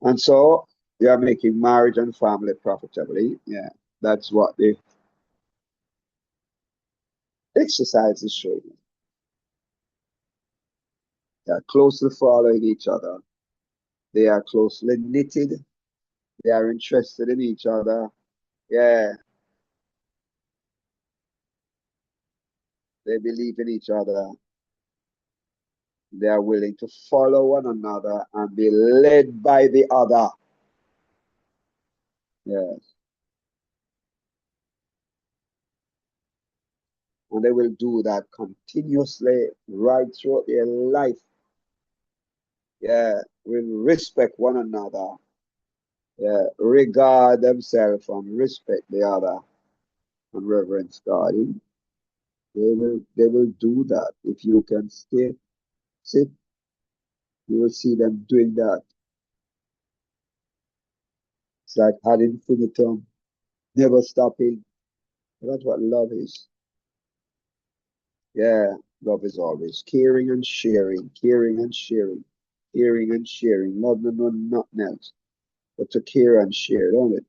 And so you are making marriage and family profitably. Yeah, that's what the exercise is showing. They are closely following each other. They are closely knitted. They are interested in each other. Yeah, they believe in each other. They are willing to follow one another and be led by the other. Yes. And they will do that continuously right throughout their life. Yeah. Will respect one another. Yeah. Regard themselves and respect the other and reverence God. They will do that. If you can sit, you will see them doing that. It's like ad infinitum, never stopping. That's what love is. Yeah, love is always caring and sharing, caring and sharing, caring and sharing. Love no nothing else but to care and share, don't it?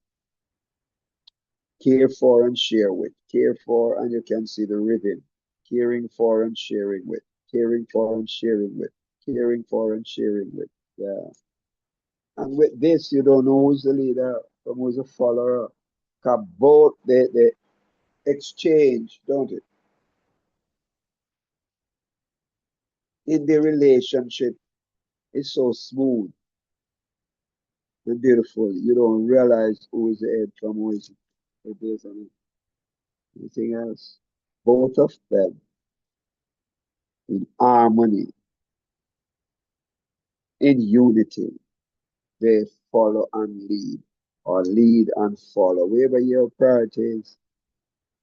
Care for and share with. Care for, and you can see the rhythm. Caring for and sharing with. Caring for and sharing with. Caring for and sharing with. Yeah. And with this, you don't know who's the leader from who's a follower. Cause both they exchange, don't it? In the relationship, it's so smooth and beautiful. You don't realize who is the head from who is the base and anything else. Both of them in harmony, in unity, they follow and lead, or lead and follow. Wherever your priorities,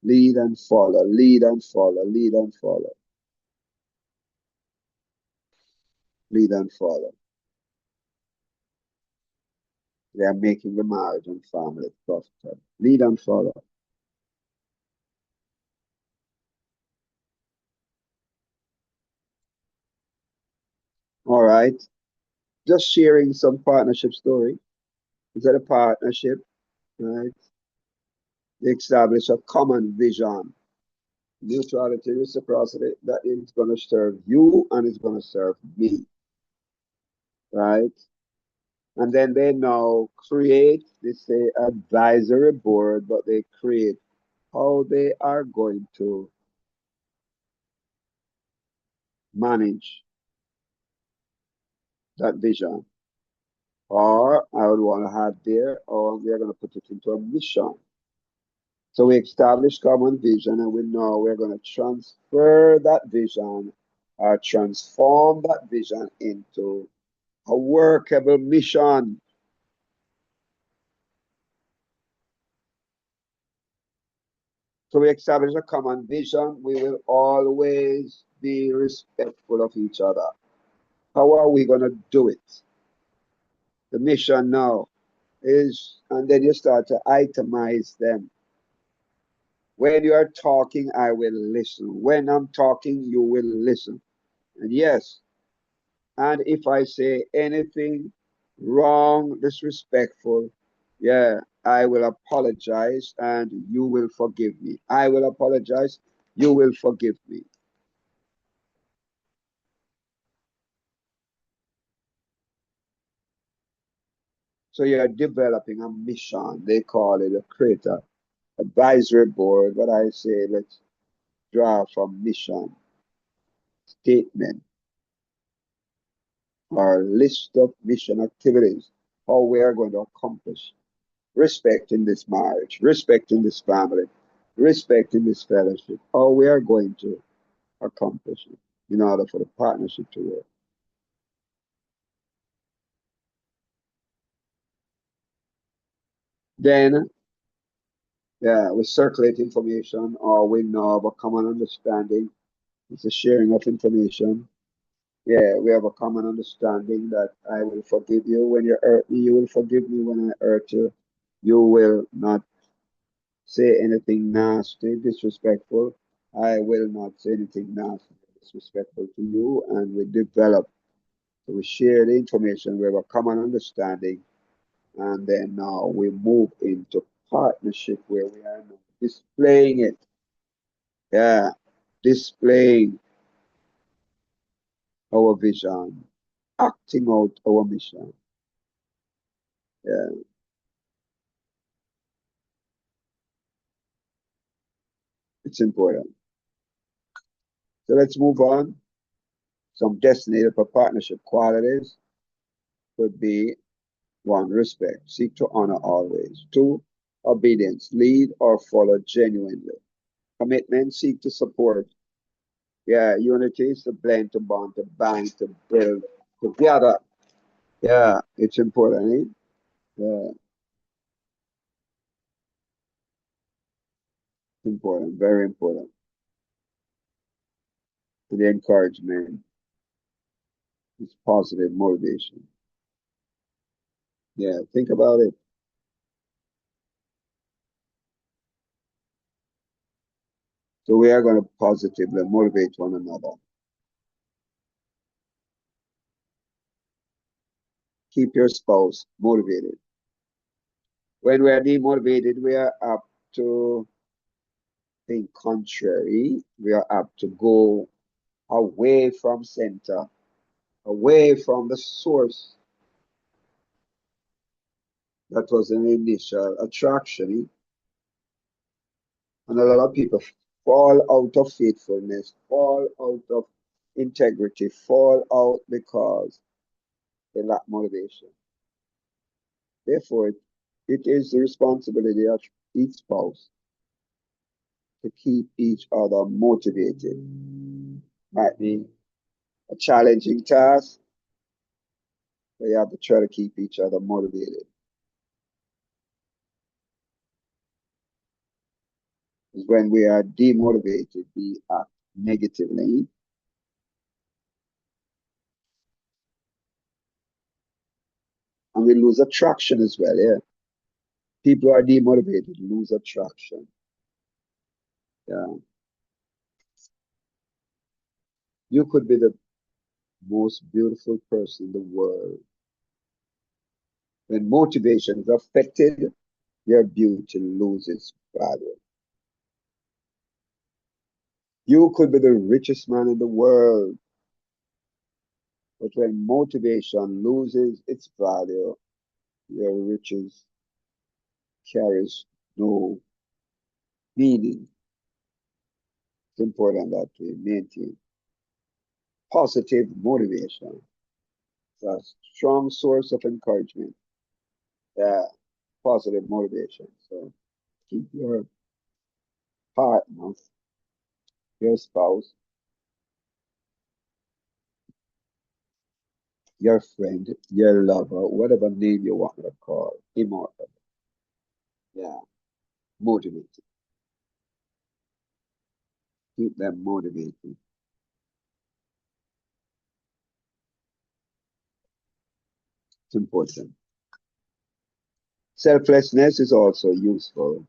lead and follow, lead and follow, lead and follow, lead and follow. They are making the marriage and family profitable. Lead and follow. All right. Just sharing some partnership story. Is that a partnership? Right. They establish a common vision, neutrality, reciprocity, that is going to serve you and it's going to serve me. Right. And then they now create, they say advisory board, but they create how they are going to manage. that vision. Or I would want to have there, or we are going to put it into a mission. So we establish common vision and we know we're going to transfer that vision or transform that vision into a workable mission. So we establish a common vision. We will always be respectful of each other. How are we going to do it? The mission now is, and then you start to itemize them. When you are talking, I will listen. When I'm talking, you will listen. And yes, and if I say anything wrong, disrespectful, yeah, I will apologize and you will forgive me. I will apologize, you will forgive me. So you're developing a mission. They call it a creator advisory board, but I say let's draw from mission statement or list of mission activities, how we are going to accomplish respect in this marriage, respect in this family, respect in this fellowship, how we are going to accomplish it in order for the partnership to work. Then, yeah, we circulate information or we know of a common understanding. It's a sharing of information. Yeah, we have a common understanding that I will forgive you when you hurt me, you will forgive me when I hurt you. You will not say anything nasty, disrespectful. I will not say anything nasty, disrespectful to you. And we develop, so we share the information, we have a common understanding, and then now we move into partnership where we are now displaying it. Yeah, displaying our vision, acting out our mission. Yeah, it's important. So let's move on. Some designated for partnership qualities would be one, respect. Seek to honor always. Two, obedience. Lead or follow genuinely. Commitment. Seek to support. Yeah, unity is to blend, to bond, to bind, to build together. Yeah, it's important. Eh? Yeah, important. Very important. And the encouragement is positive motivation. Yeah, think about it. So we are going to positively motivate one another. Keep your spouse motivated. When we are demotivated, we are apt to think contrary. We are apt to go away from center, away from the source that was an initial attraction. And a lot of people fall out of faithfulness, fall out of integrity, fall out because they lack motivation. Therefore, it is the responsibility of each spouse to keep each other motivated. Might be a challenging task, but you have to try to keep each other motivated. Because when we are demotivated, we act negatively, and we lose attraction as well. Yeah, people are demotivated, lose attraction. Yeah, you could be the most beautiful person in the world. When motivation is affected, your beauty loses value. You could be the richest man in the world, but when motivation loses its value, your riches carries no meaning. It's important that we maintain positive motivation. It's a strong source of encouragement. Yeah, positive motivation. So keep your partner, your spouse, your friend, your lover, whatever name you want to call, immortal. Yeah, motivated. Keep them motivated. It's important. Selflessness is also useful,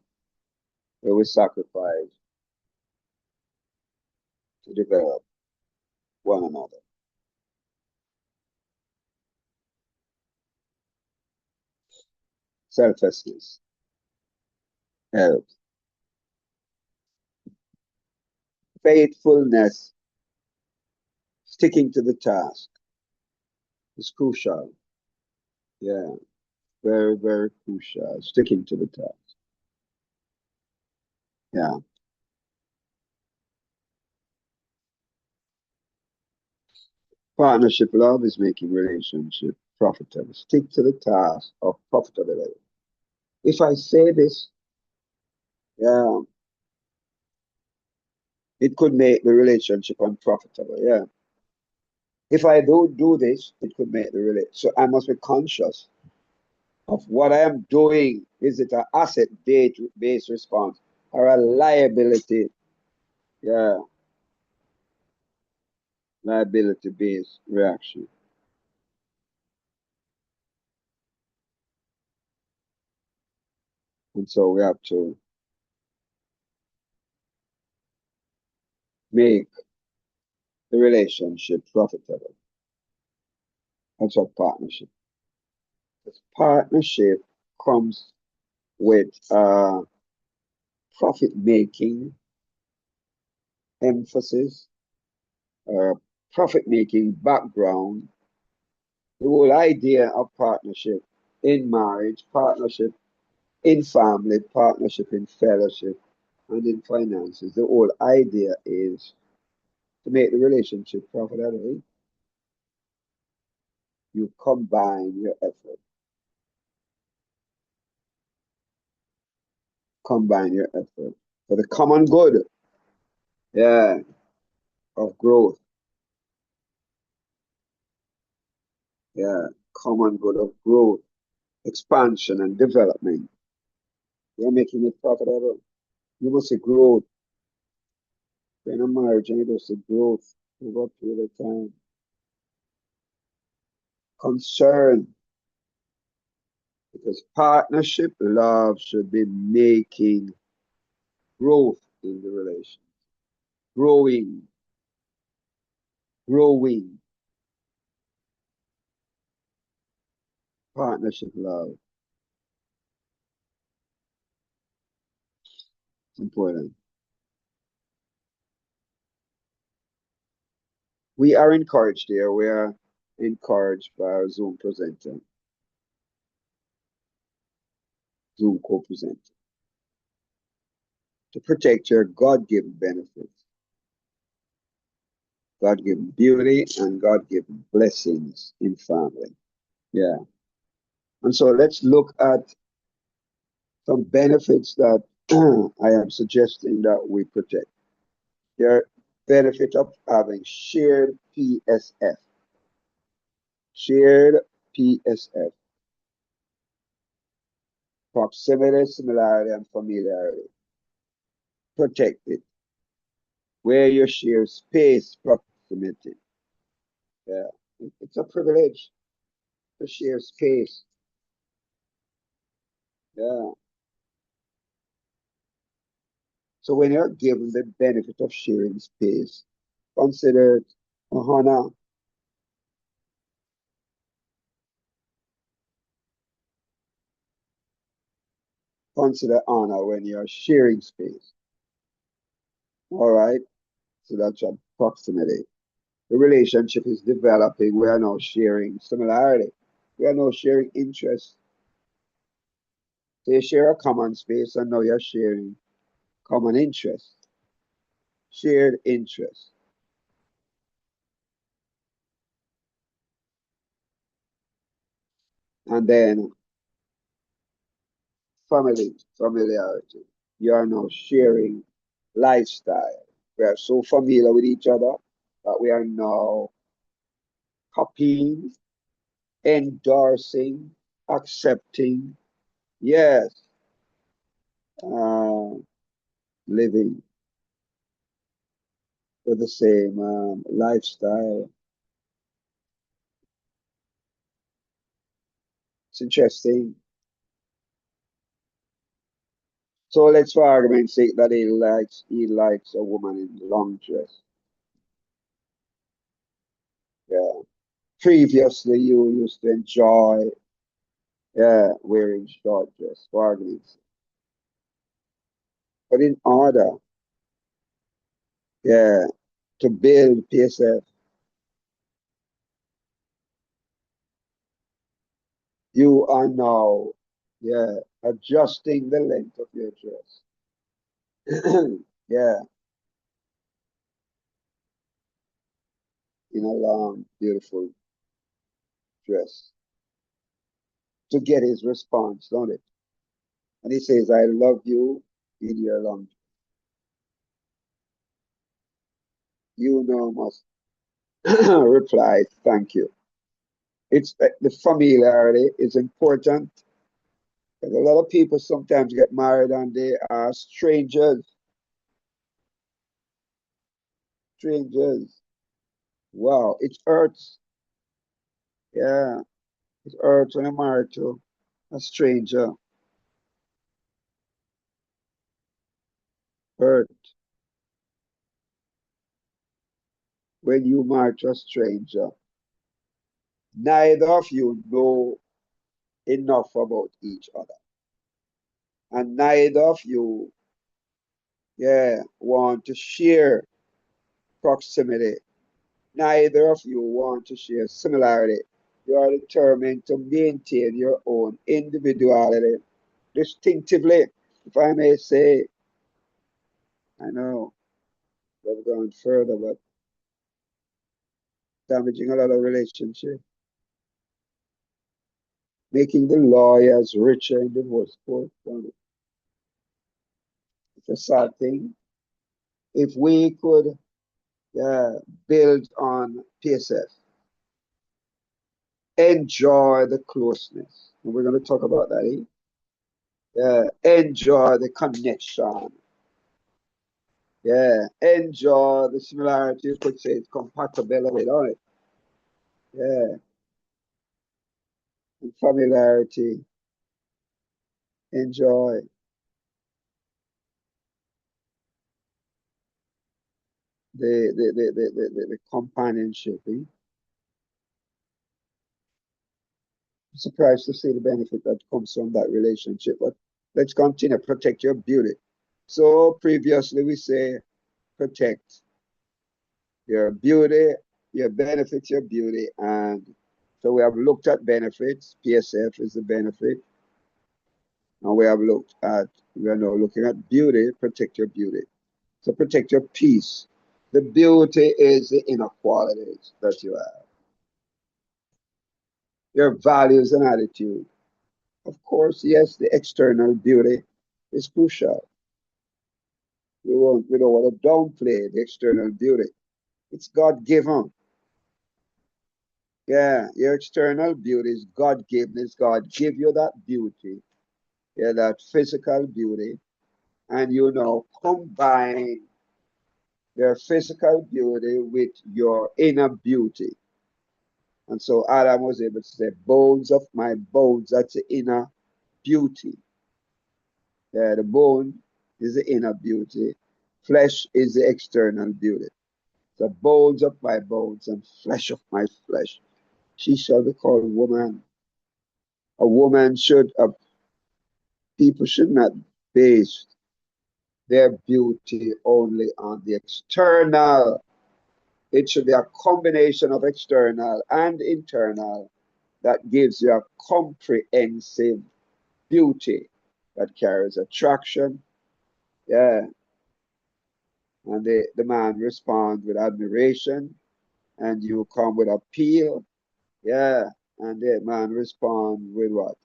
where we sacrifice to develop one another. Selflessness helps. Faithfulness, sticking to the task, is crucial. Yeah, very, very crucial. Sticking to the task. Yeah. Partnership love is making relationship profitable. Stick to the task of profitability. If I say this, yeah, it could make the relationship unprofitable. Yeah. If I don't do this, it could make the relationship. So I must be conscious of what I am doing. Is it an asset based response or a liability? Yeah, liability based reaction. And so we have to make the relationship profitable. That's what partnership. Because partnership comes with profit making emphasis, profit making background. The whole idea of partnership in marriage, partnership in family, partnership in fellowship, and in finances. The whole idea is to make the relationship profitable. You combine your effort, combine your effort for the common good, yeah, of growth, yeah, common good of growth, expansion, and development. You're making it profitable. You must see growth in a marriage, and you must see growth over a period of time. Concern, because partnership love should be making growth in the relation, growing, growing partnership love. It's important. We are encouraged here. We are encouraged by our Zoom presenter, Zoom co-presenter, to protect your God-given benefits, God-given beauty, and God-given blessings in family. Yeah. And so let's look at some benefits that I am suggesting that we protect. There benefit of having shared PSF. Shared PSF. Proximity, similarity, and familiarity. Protected. Where you share space, proximity. Yeah. It's a privilege to share space. Yeah. So when you're given the benefit of sharing space, consider it a honor. Consider honor when you're sharing space. All right. So that's a proximity. The relationship is developing. We are now sharing similarity. We are now sharing interests. So you share a common space, and now you're sharing common interests, shared interests. And then familiarity. You are now sharing lifestyle. We are so familiar with each other that we are now copying, endorsing, accepting, yes, uh, living with the same lifestyle. It's interesting. So let's, for argument's sake, that he likes a woman in long dress. Yeah. Previously, you used to enjoy, yeah, wearing short dress, for argument's sake. But in order, yeah, to build PSF, you are now, yeah, adjusting the length of your dress. Yeah, in a long, beautiful dress to get his response, don't it? And he says, I love you in your long. You know must reply, thank you. It's the familiarity is important because a lot of people sometimes get married and they are strangers. Strangers. Wow, it hurts. Yeah, it hurts when you're married to a stranger. Hurt when you marry to a stranger. Neither of you know enough about each other, and neither of you, yeah, want to share proximity. Neither of you want to share similarity. You are determined to maintain your own individuality distinctively. If I may say, I know we've gone further, but damaging a lot of relationships, making the lawyers richer in divorce court. It's a sad thing. If we could build on PSF, enjoy the closeness, and we're going to talk about that. Enjoy the connection. Yeah, enjoy the similarity. You could say it's compatibility, don't it? Yeah, and familiarity. Enjoy the companionship. Eh? I'm surprised to see the benefit that comes from that relationship. But let's continue. Protect your beauty. So previously we say protect your beauty, your benefits, your beauty, and so we have looked at benefits. PSF is the benefit, and we are now looking at beauty. Protect your beauty. So protect your peace. The beauty is the inner qualities that you have, your values and attitude. Of course, yes, the external beauty is crucial. We don't want to downplay the external beauty. It's God given. Yeah, your external beauty is God given. It's God give you that beauty, yeah, that physical beauty, and you know combine your physical beauty with your inner beauty. And so Adam was able to say, bones of my bones, that's the inner beauty. Yeah, the bone is the inner beauty. Flesh is the external beauty. The bones of my bones and flesh of my flesh. She shall be called woman. A woman people should not base their beauty only on the external. It should be a combination of external and internal that gives you a comprehensive beauty that carries attraction. Yeah. And the man responds with admiration, and you come with appeal. Yeah. And the man respond with what?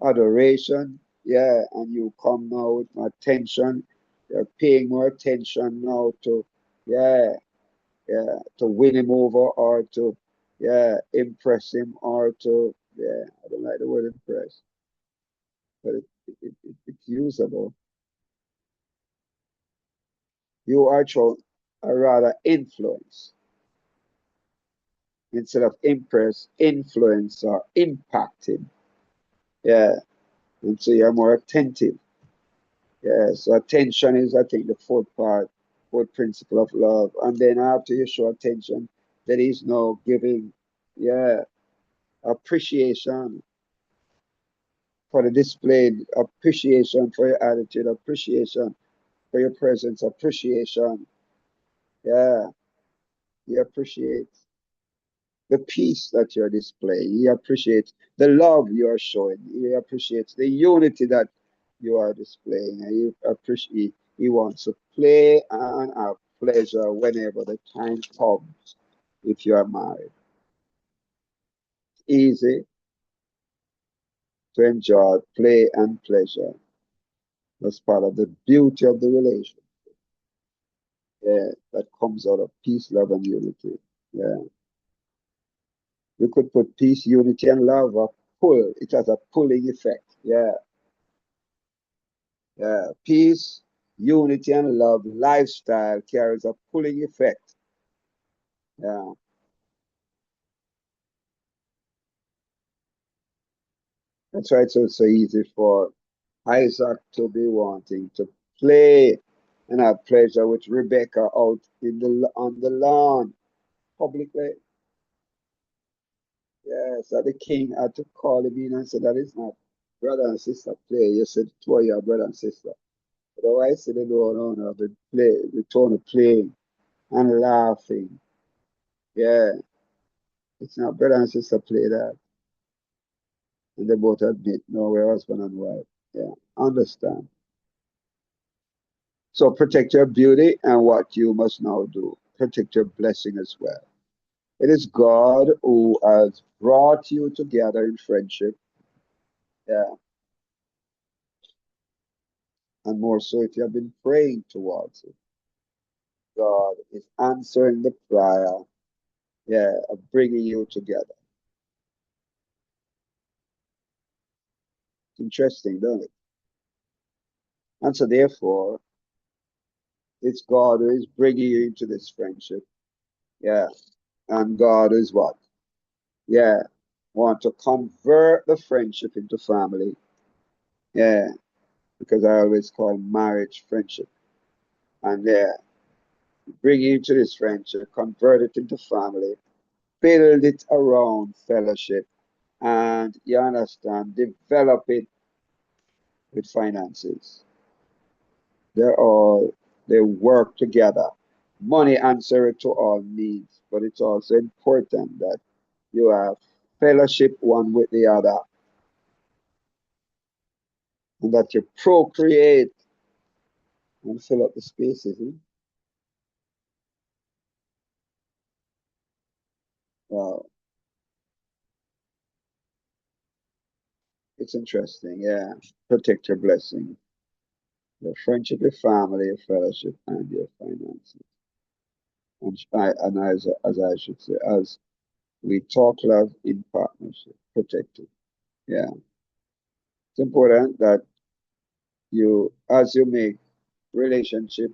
Adoration. Yeah, and you come now with more attention. You're paying more attention now to, yeah, yeah, to win him over or to, yeah, impress him or to, yeah, I don't like the word impress, but it's usable. You are trying, or rather influence instead of impress, influence or impacting. Yeah, and so you're more attentive. Yeah, so attention is, I think, the fourth part, fourth principle of love. And then after you show attention, there is no giving, yeah, appreciation for the display, appreciation for your attitude, appreciation for your presence, appreciation. Yeah, he appreciates the peace that you're displaying. He appreciates the love you are showing. He appreciates the unity that you are displaying. And he wants to play and have pleasure whenever the time comes if you are married. Easy to enjoy play and pleasure. That's part of the beauty of the relation. Yeah, that comes out of peace, love, and unity. Yeah. We could put peace, unity, and love a pull. It has a pulling effect. Yeah. Yeah. Peace, unity, and love lifestyle carries a pulling effect. Yeah. That's why it's so easy for Isaac to be wanting to play and have pleasure with Rebecca out in the on the lawn publicly. Yeah, so the king had to call him in and say that is not brother and sister play. You said two of your brother and sister. Otherwise, they don't know the play, the tone of playing and laughing. Yeah, it's not brother and sister play that. And they both admit, no, we're husband and wife. Yeah, understand. So protect your beauty and what you must now do. Protect your blessing as well. It is God who has brought you together in friendship. Yeah, and more so if you have been praying towards it. God is answering the prayer, yeah, of bringing you together. Interesting, don't it? And so therefore, it's God who is bringing you into this friendship. Yeah. And God is what? Yeah. Want to convert the friendship into family. Yeah. Because I always call marriage friendship. And yeah, bring you into this friendship, convert it into family, build it around fellowship, and you understand, develop it with finances. They're all, they work together. Money answer to all needs, but it's also important that you have fellowship one with the other and that you procreate and fill up the spaces. Wow, it's interesting. Yeah, protect your blessing, your friendship, your family, your fellowship, and your finances. And as I should say, as we talk love in partnership, protect it. Yeah, it's important that you, as you make relationship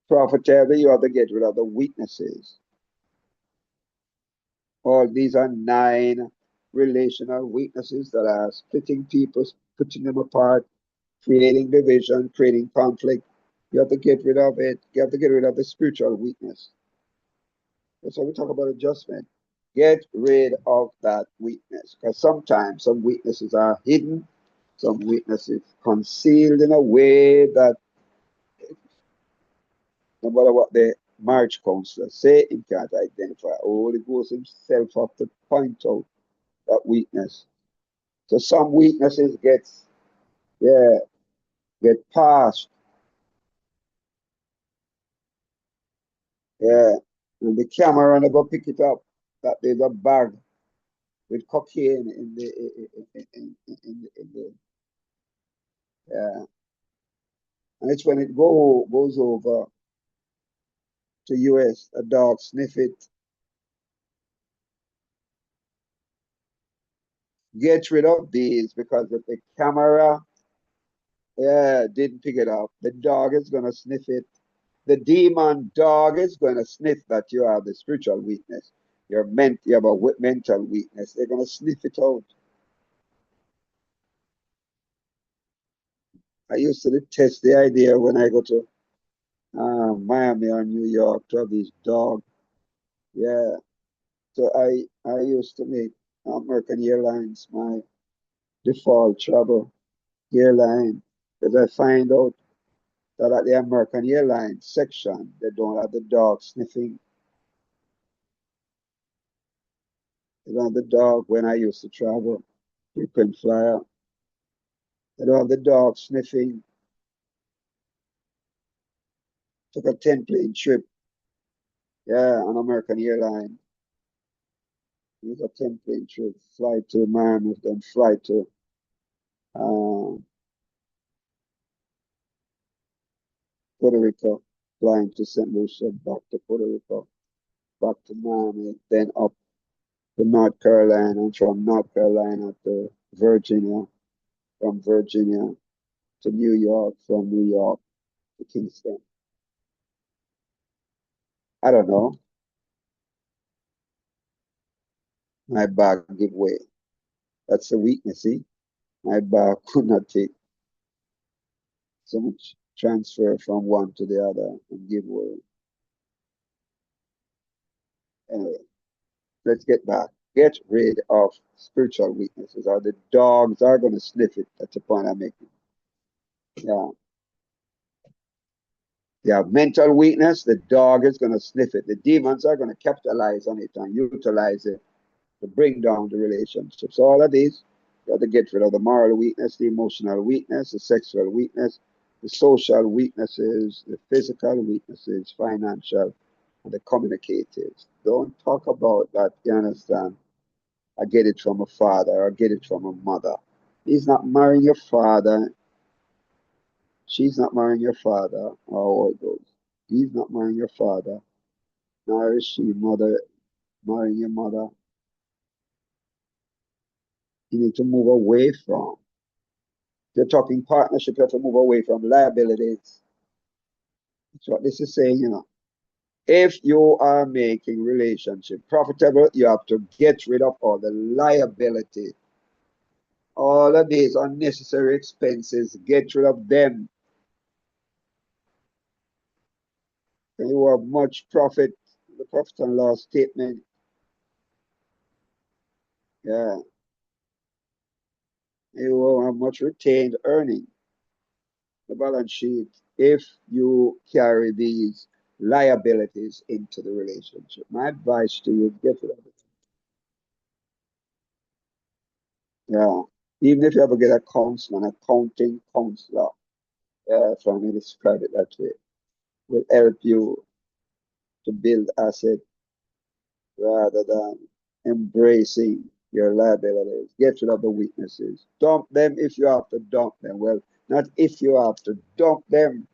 profitable, you have to get rid of the weaknesses. All these are 9 relational weaknesses that are splitting people, putting them apart, creating division, creating conflict. You have to get rid of it. You have to get rid of the spiritual weakness. That's why we talk about adjustment. Get rid of that weakness. Because sometimes some weaknesses are hidden, some weaknesses concealed in a way that no matter what the marriage counselor say, he can't identify. Holy Ghost himself have to point out that weakness. So some weaknesses yeah, get passed, yeah, and the camera never pick it up. That there's a bag, with cocaine in the yeah. And it's when it goes over to US, a dog sniff it, get rid of these because if the camera didn't pick it up, the dog is gonna sniff it. The demon dog is gonna sniff that you have the spiritual weakness. You have a mental weakness. They're gonna sniff it out. I used to test the idea when I go to Miami or New York to have these dogs. Yeah. So I used to make American Airlines my default travel airline because I find out that at the American Airlines section they don't have the dog sniffing. They don't have the dog when I used to travel frequent flyer. They don't have the dog sniffing. Took a 10-plane trip, yeah, on American Airlines. It was a 10-plane trip, fly to Miami, then fly to uh, Puerto Rico, flying to St. Lucia, back to Puerto Rico, back to Miami, then up to North Carolina, and from North Carolina to Virginia, from Virginia to New York, from New York to Kingston. I don't know. My back give way. That's a weakness, see? My back could not take so much transfer from one to the other and give way. Anyway, let's get back. Get rid of spiritual weaknesses, or the dogs are going to sniff it. That's the point I'm making. Yeah. You have mental weakness, the dog is going to sniff it. The demons are going to capitalize on it and utilize it to bring down the relationships. All of these, you have to get rid of the moral weakness, the emotional weakness, the sexual weakness, the social weaknesses, the physical weaknesses, financial, and the communicative. Don't talk about that, you understand? I get it from a father or get it from a mother. He's not marrying your father. She's not marrying your father, or how it goes. He's not marrying your father, nor is she mother marrying your mother. You need to move away from. If you're talking partnership, you have to move away from liabilities. That's what this is saying, you know. If you are making relationship profitable, you have to get rid of all the liability. All of these unnecessary expenses, get rid of them. And you have much profit. The profit and loss statement. Yeah. You will have much retained earning. The balance sheet if you carry these liabilities into the relationship. My advice to you, get rid of it. Yeah. Even if you ever get a counselor, an accounting counselor, yeah, if I may describe it that way, will help you to build asset rather than embracing your liabilities. Get rid of the weaknesses. Dump them if you have to dump them. Well, not if you have to dump them.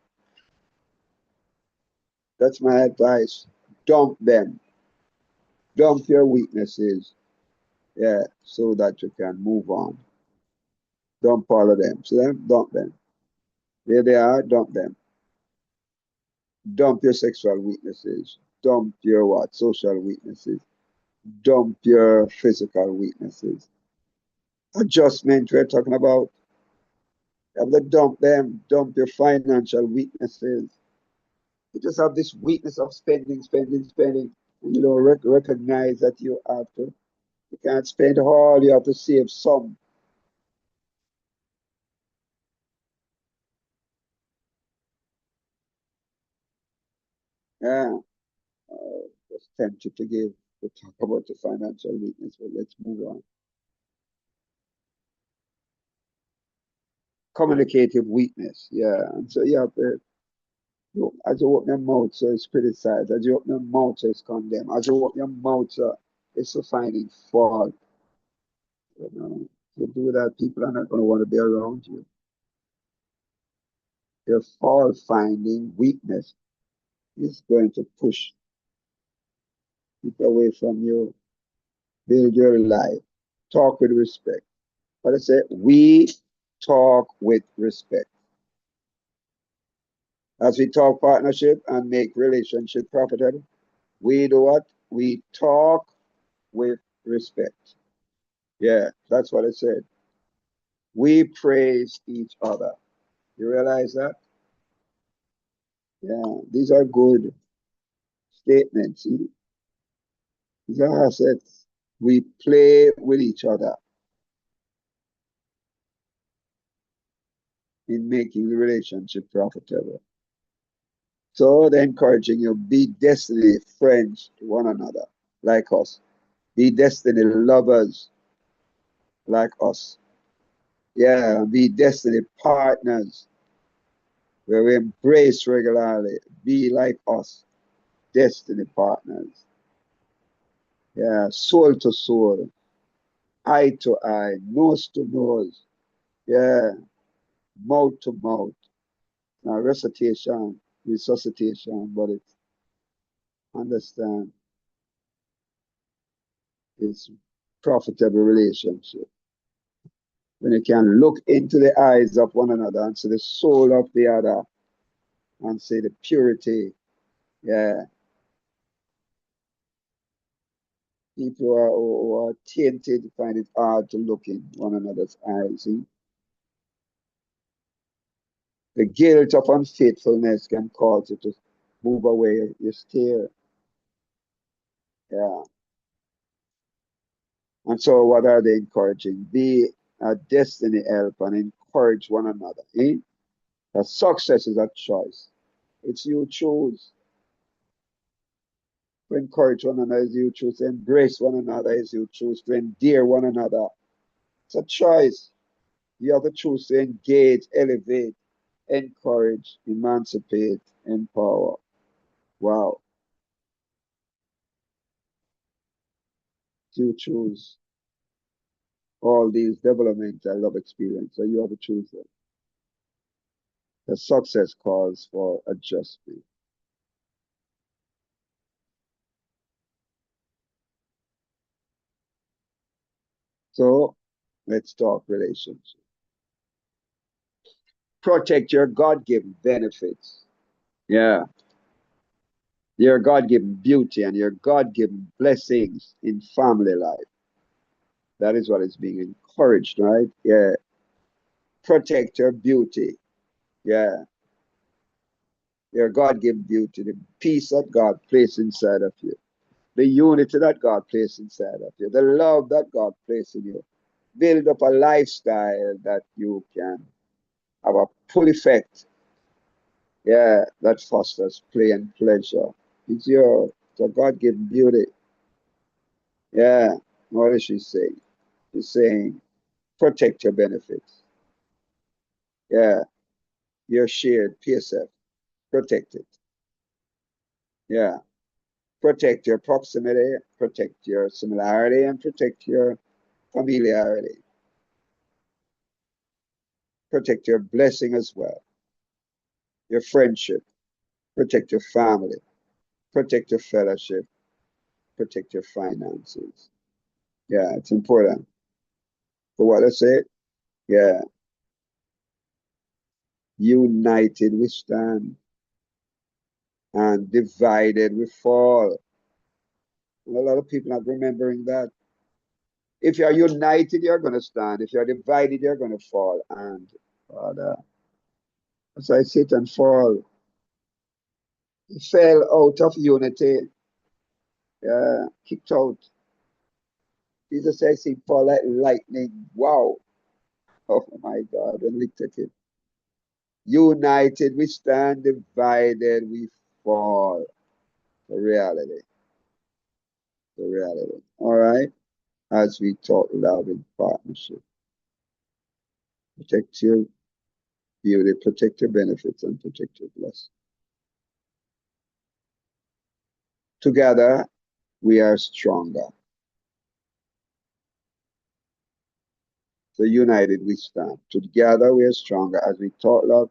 That's my advice. Dump them. Dump your weaknesses. Yeah, so that you can move on. Dump all of them. See them? Dump them. There they are, dump them. Dump your sexual weaknesses. Dump your what? Social weaknesses. Dump your physical weaknesses. Adjustment we're talking about. You have to dump them. Dump your financial weaknesses. You just have this weakness of spending, spending, spending. And you don't recognize that you have to. You can't spend all, you have to save some. Yeah. Was tempted to talk about the financial weakness, but let's move on. Communicative weakness, yeah. And so you have to, as you open your mouth, so it's criticized. As you open your mouth, so it's condemned. As you open your mouth, so it's a finding fault. You know, if you do that, people are not going to want to be around you. Your fault finding weakness is going to push people away from you. Build your life. Talk with respect. What I say, we talk with respect. As we talk partnership and make relationship profitable, we do what? We talk with respect. Yeah, that's what I said. We praise each other. You realize that? Yeah, these are good statements. See? These are assets. We play with each other in making the relationship profitable. So they're encouraging you, be destiny friends to one another, like us. Be destiny lovers, like us. Yeah, be destiny partners, where we embrace regularly. Be like us, destiny partners. Yeah, soul to soul, eye to eye, nose to nose. Yeah, mouth to mouth. Now, recitation, resuscitation, but it's understand it's profitable relationship. When you can look into the eyes of one another and see the soul of the other and see the purity. Yeah, people who are tainted find it hard to look in one another's eyes. See? The guilt of unfaithfulness can cause you to move away. You stare. Yeah. And so, what are they encouraging? Be a destiny help and encourage one another. Eh? That success is a choice. It's you choose to encourage one another as you choose to embrace one another as you choose to endear one another. It's a choice. You have to choose to engage, elevate, encourage, emancipate, empower. Wow. You choose all these development and love experience. So you have to choose them. The success calls for adjustment. So let's talk relationship. Protect your God-given benefits. Yeah. Your God-given beauty and your God-given blessings in family life. That is what is being encouraged, right? Yeah. Protect your beauty. Yeah. Your God-given beauty, the peace that God placed inside of you, the unity that God placed inside of you, the love that God placed in you. Build up a lifestyle that you can have a full effect. Yeah, that fosters play and pleasure. It's a God-given beauty. Yeah. What is she saying? She's saying, protect your benefits. Yeah. Your shared PSF. Protect it. Yeah. Protect your proximity, protect your similarity, and protect your familiarity. Protect your blessing as well. Your friendship. Protect your family. Protect your fellowship. Protect your finances. Yeah, it's important. For what I said, yeah, united we stand and divided we fall. And a lot of people not remembering that. If you're united, you're going to stand. If you're divided, you're going to fall. And Father, as I sit and fall, he fell out of unity, kicked out. Jesus says he fall like lightning. Wow. Oh my God, and looked at him. United we stand, divided we fall. The reality. The reality. All right. As we talk love in partnership. Protect your beauty, protect your benefits, and protect your blessing. Together, we are stronger. So united we stand. Together we are stronger as we talk love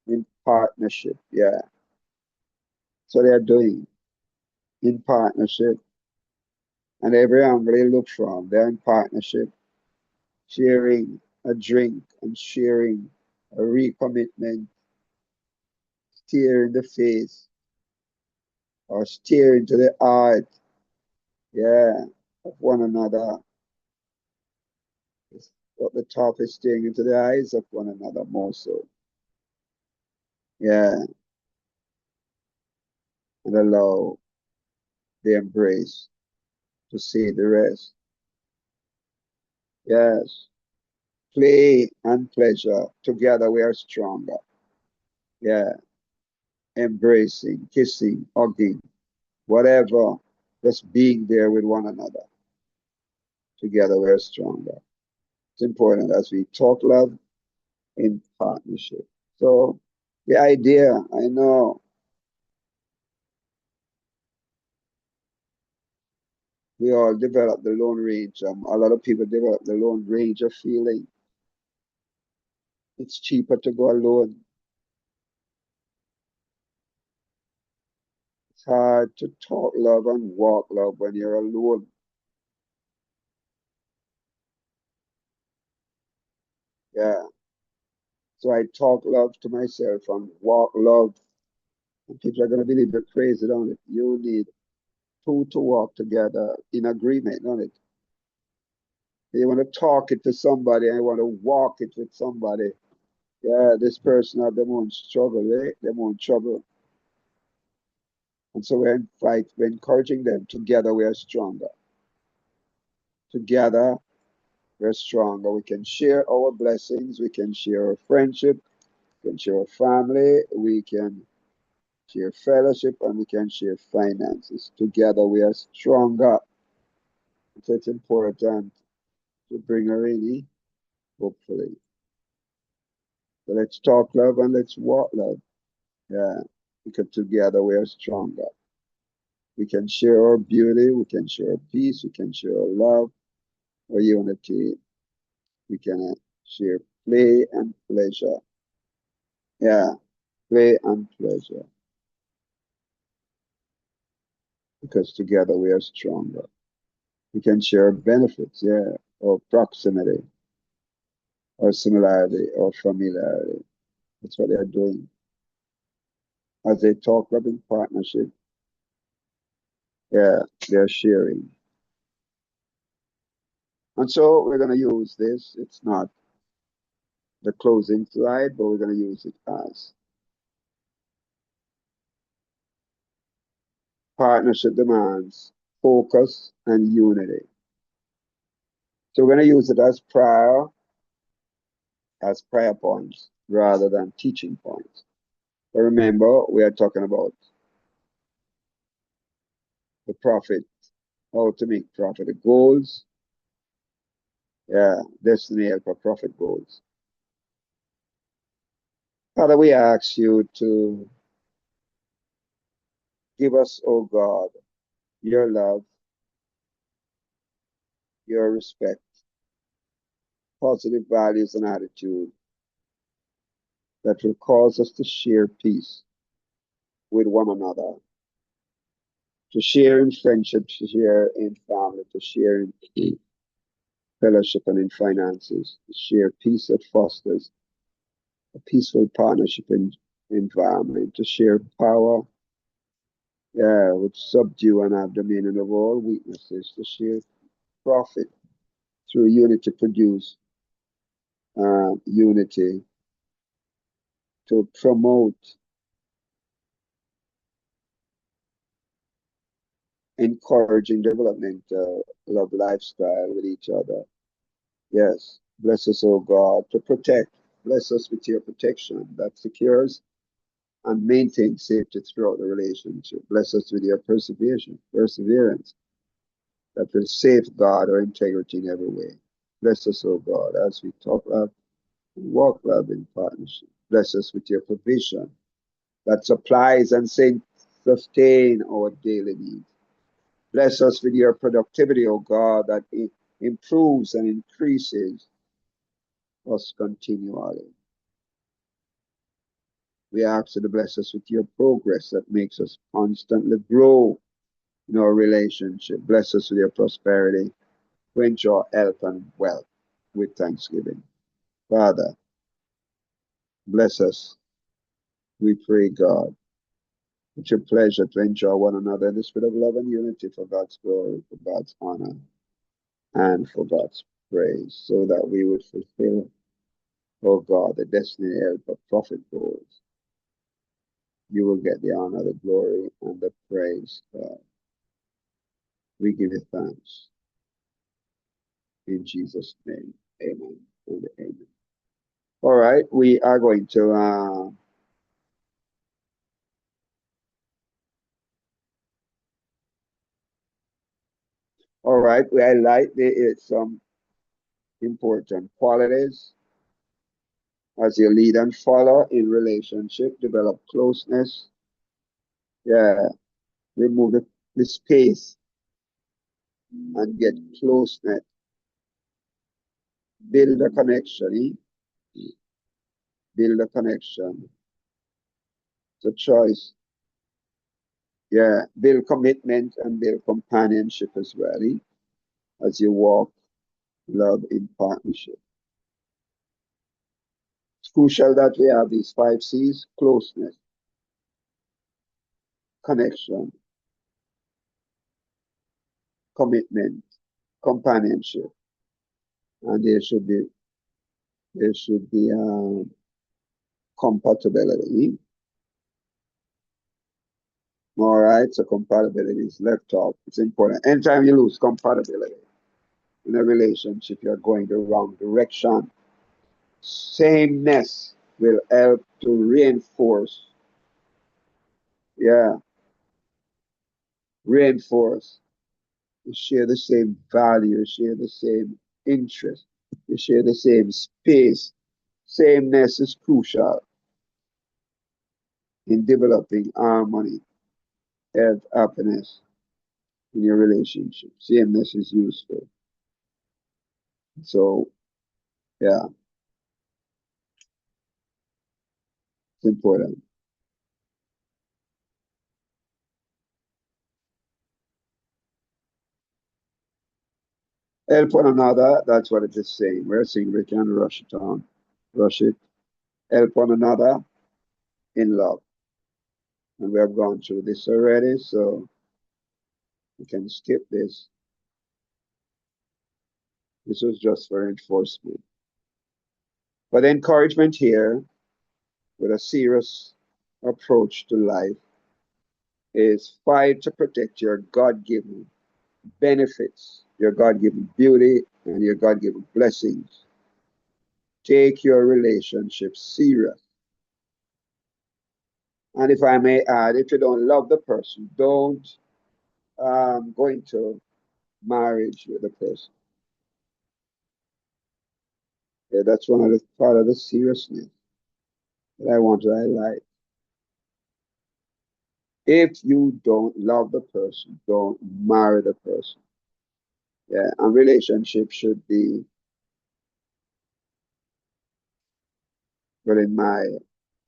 in partnership. Yeah. So they are doing in partnership. And every angle they look from, they're in partnership, sharing a drink and sharing a recommitment, stare in the face or stare into the eye, yeah, of one another. It's what the top is staring into the eyes of one another more so. Yeah, and allow the embrace to see the rest. Yes, play and pleasure. Together we are stronger. Yeah, embracing, kissing, hugging, whatever, just being there with one another. Together we are stronger. It's important as we talk love in partnership. So the idea, I know we all develop the Lone Range. A lot of people develop the Lone Ranger feeling. It's cheaper to go alone. It's hard to talk love and walk love when you're alone. Yeah. So I talk love to myself and walk love. And people are going to believe you're crazy, don't it? You need two to walk together in agreement, don't it? You want to talk it to somebody and you want to walk it with somebody. Yeah, this person have their own struggle, eh? Their own trouble. And so we're encouraging them. Together we are stronger. Together we're stronger. We can share our blessings. We can share our friendship. We can share our family. We can share fellowship and we can share finances. Together we are stronger. So it's important to bring her in, hopefully. So let's talk love and let's walk love. Yeah, because together we are stronger. We can share our beauty, we can share our peace, we can share our love, our unity. We can share play and pleasure. Yeah, play and pleasure. Because together we are stronger. We can share benefits, yeah, or proximity, or similarity, or familiarity. That's what they're doing. As they talk about in partnership, yeah, they're sharing. And so we're going to use this. It's not the closing slide, but we're going to use it as partnership demands focus and unity. So we're going to use it as prayer points rather than teaching points. But remember, we are talking about the prophet, how to make prophet goals. Yeah, destiny helper prophet goals. Father, we ask you to give us, oh God, your love, your respect, positive values and attitude that will cause us to share peace with one another, to share in friendship, to share in family, to share in fellowship and in finances, to share peace that fosters a peaceful partnership environment, to share power, yeah, which subdue and have dominion of all weaknesses, to share profit through unity, produce unity, to promote, encouraging development of lifestyle with each other. Yes, bless us, O God, to protect. Bless us with your protection that secures and maintains safety throughout the relationship. Bless us with your perseverance that will safeguard our integrity in every way. Bless us, O God, as we talk love and walk love in partnership. Bless us with your provision that supplies and sustain our daily needs. Bless us with your productivity, O God, that it improves and increases us continually. We ask you to bless us with your progress that makes us constantly grow in our relationship. Bless us with your prosperity to enjoy health and wealth with thanksgiving. Father, bless us. We pray, God. It's your pleasure to enjoy one another in the spirit of love and unity for God's glory, for God's honor, and for God's praise, so that we would fulfill, oh God, the destiny of the prophet goals. You will get the honor, the glory, and the praise, God. We give you thanks. In Jesus' name, amen and amen. All right, we are going to all right, we highlight some important qualities as you lead and follow in relationship, develop closeness. Yeah, remove the space and get closeness. Build a connection. Build a connection. It's a choice. Yeah, build commitment and build companionship as well. As you walk love in partnership. It's crucial that we have these 5 C's: closeness, connection, commitment, companionship, and there should be compatibility. All right, so compatibility is left off. It's important. Anytime you lose compatibility in a relationship, you're going the wrong direction. Sameness will help to reinforce. Yeah, reinforce. You share the same value, you share the same interest, you share the same space. Sameness is crucial in developing harmony, health, happiness in your relationship. Sameness is useful. So, yeah, it's important. Help one another, that's what it is saying. We're saying we can rush it on, rush it. Help one another in love. And we have gone through this already, so we can skip this. This was just for enforcement. But the encouragement here, with a serious approach to life, is fight to protect your God given benefits, your God given beauty, and your God given blessings. Take your relationship serious. And if I may add, if you don't love the person, don't go into marriage with the person. Yeah, that's one of the part of the seriousness that I want to highlight. If you don't love the person, don't marry the person. Yeah, and relationship should be, well, in my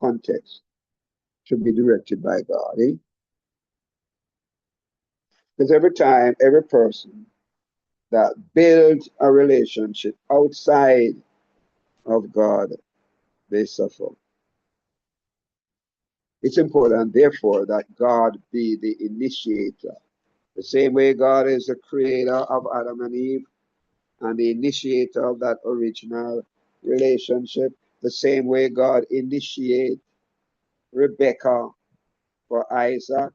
context, should be directed by God. Eh? Because every time, every person that builds a relationship outside of God, they suffer. It's important, therefore, that God be the initiator. The same way God is the creator of Adam and Eve and the initiator of that original relationship, the same way God initiated Rebecca for Isaac.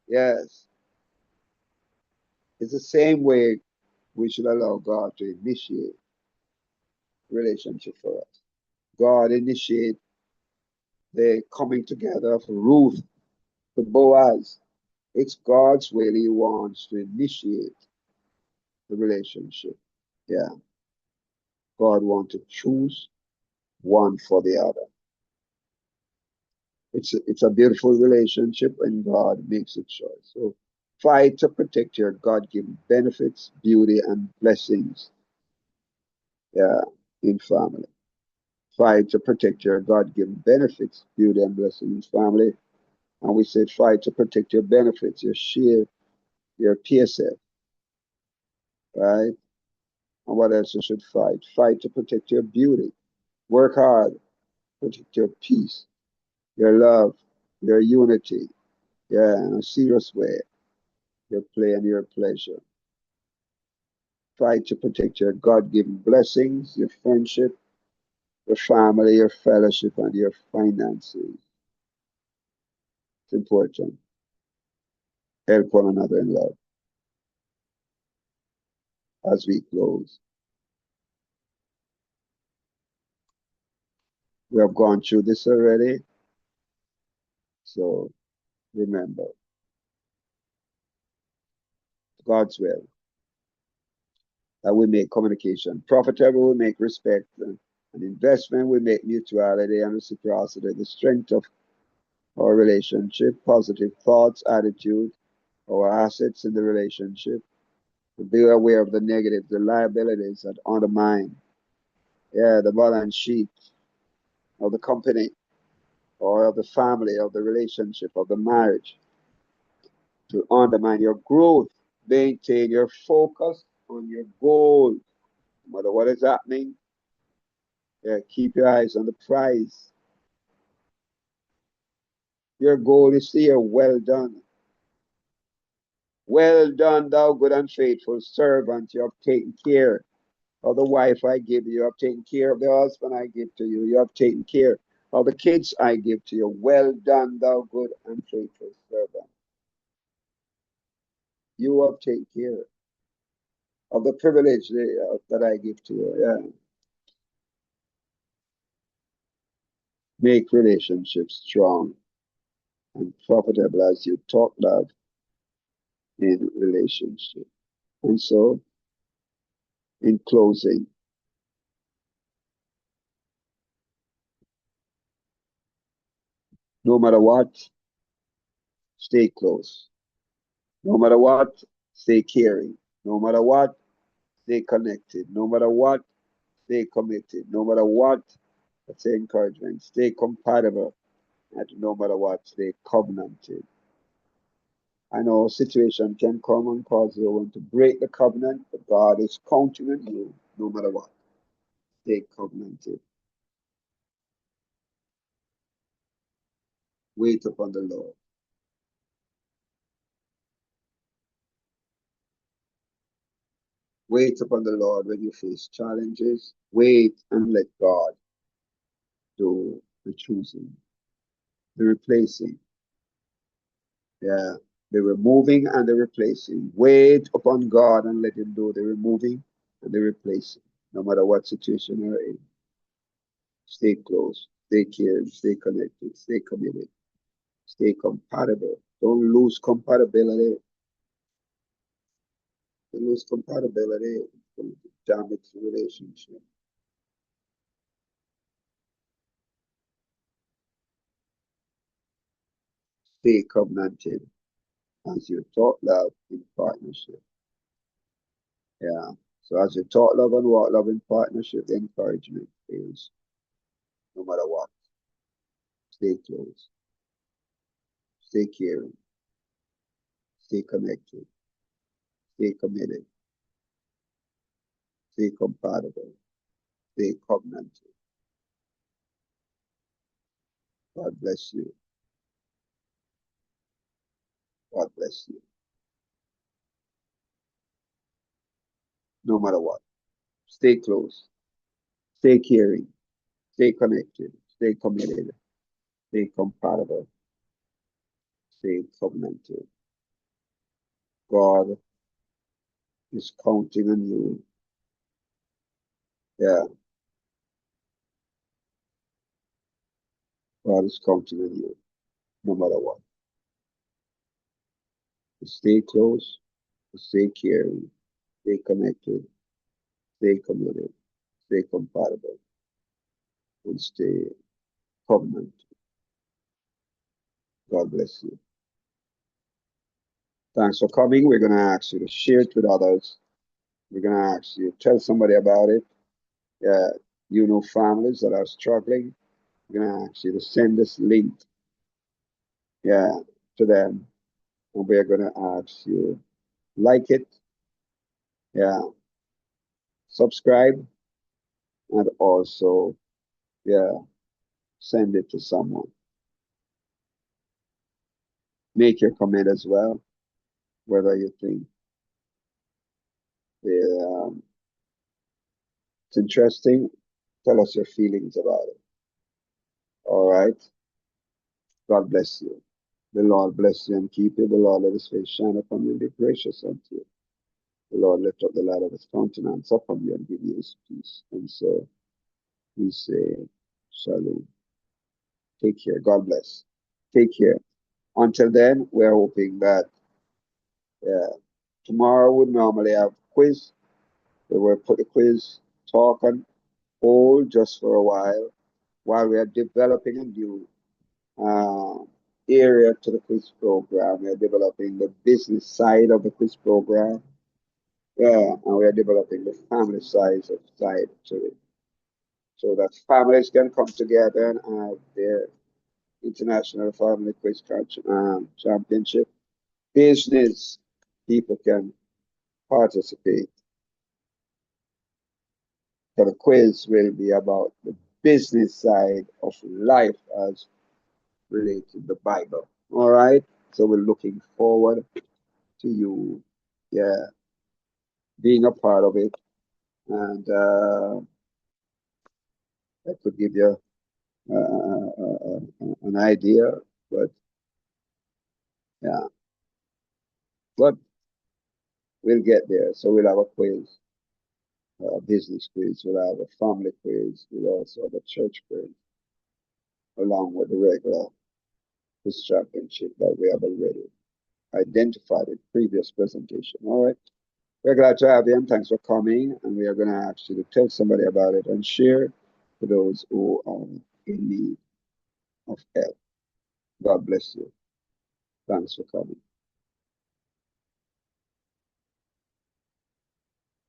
Yes, it's the same way we should allow God to initiate relationship for us. God initiate the coming together of Ruth to Boaz. It's God's way He wants to initiate the relationship. Yeah, God wants to choose one for the other. It's a beautiful relationship and God makes a choice. So fight to protect your God-given benefits, beauty, and blessings. Yeah, in family. Fight to protect your God-given benefits, beauty and blessings, family. And we said fight to protect your benefits, your share, your PSF, right? And what else you should fight? Fight to protect your beauty. Work hard, protect your peace, your love, your unity, yeah, in a serious way, your play and your pleasure. Fight to protect your God-given blessings, your friendship, your family, your fellowship, and your finances. It's important. Help one another in love as we close. We have gone through this already, so remember, God's will, that we make communication profitable, we make respect and investment, we make mutuality and reciprocity the strength of our relationship, positive thoughts, attitude, our assets in the relationship. To be aware of the negatives, the liabilities that undermine, yeah, the balance sheet of the company or of the family, of the relationship, of the marriage, to undermine your growth. Maintain your focus on your goal, no matter what is happening. Yeah, keep your eyes on the prize. Your goal is here. Well done. Well done, thou good and faithful servant. You have taken care of the wife I give you. You have taken care of the husband I give to you. You have taken care of the kids I give to you. Well done, thou good and faithful servant. You have taken care of the privilege that I give to you. Yeah. Make relationships strong and profitable as you talk love in relationship. And so, in closing, no matter what, stay close. No matter what, stay caring. No matter what, stay connected. No matter what, stay committed. No matter what, that's encouragement. Stay compatible. And no matter what, stay covenanted. I know a situation can come and cause you want to break the covenant, but God is counting on you no matter what. Stay covenanted. Wait upon the Lord. Wait upon the Lord when you face challenges. Wait and let God do the choosing, the replacing. Yeah, the removing and the replacing. Wait upon God and let Him do the removing and the replacing. No matter what situation you're in, stay close, stay caring, stay connected, stay committed, stay compatible. Don't lose compatibility. Don't lose compatibility. It's going to damage the relationship. Stay covenanted as you talk love in partnership. Yeah. So as you talk love and walk love in partnership, the encouragement is no matter what, stay close, stay caring, stay connected, stay committed, stay compatible, stay covenanted. God bless you. God bless you. No matter what. Stay close, stay caring, stay connected, stay committed, stay compatible, stay covenanted. God is counting on you. Yeah, God is counting on you no matter what. Stay close, stay caring, stay connected, stay committed, stay compatible, and stay covenant. God bless you. Thanks for coming. We're going to ask you to share it with others. We're going to ask you to tell somebody about it. Yeah, You know families that are struggling. I'm gonna ask you to send this link, yeah, to them, and we're gonna ask you like it, yeah, subscribe, and also, yeah, send it to someone. Make your comment as well, whether you think um, it's interesting. Tell us your feelings about it. All right. God bless you. The Lord bless you and keep you. The Lord let his face shine upon you and be gracious unto you. The Lord lift up the light of his countenance upon you and give you his peace. And so we say, Shalom. Take care. God bless. Take care. Until then, we're hoping that tomorrow we normally have quiz. We will put the quiz talk on hold just for a while we are developing a new uh, area to the quiz program. We are developing the business side of the quiz program. Yeah, and we are developing the family side to it, so that families can come together and have their international family quiz championship. Business people can participate. So the quiz will be about the business side of life as related to the Bible. All right. So we're looking forward to you, yeah, being a part of it, and I could give you an idea, but yeah, but we'll get there. So we'll have a quiz, a business quiz, we'll have a family quiz, we'll also have a church quiz, along with the regular quiz championship that we have already identified in previous presentation. All right. We're glad to have you and thanks for coming. And we are going to ask you to tell somebody about it and share for those who are in need of help. God bless you. Thanks for coming.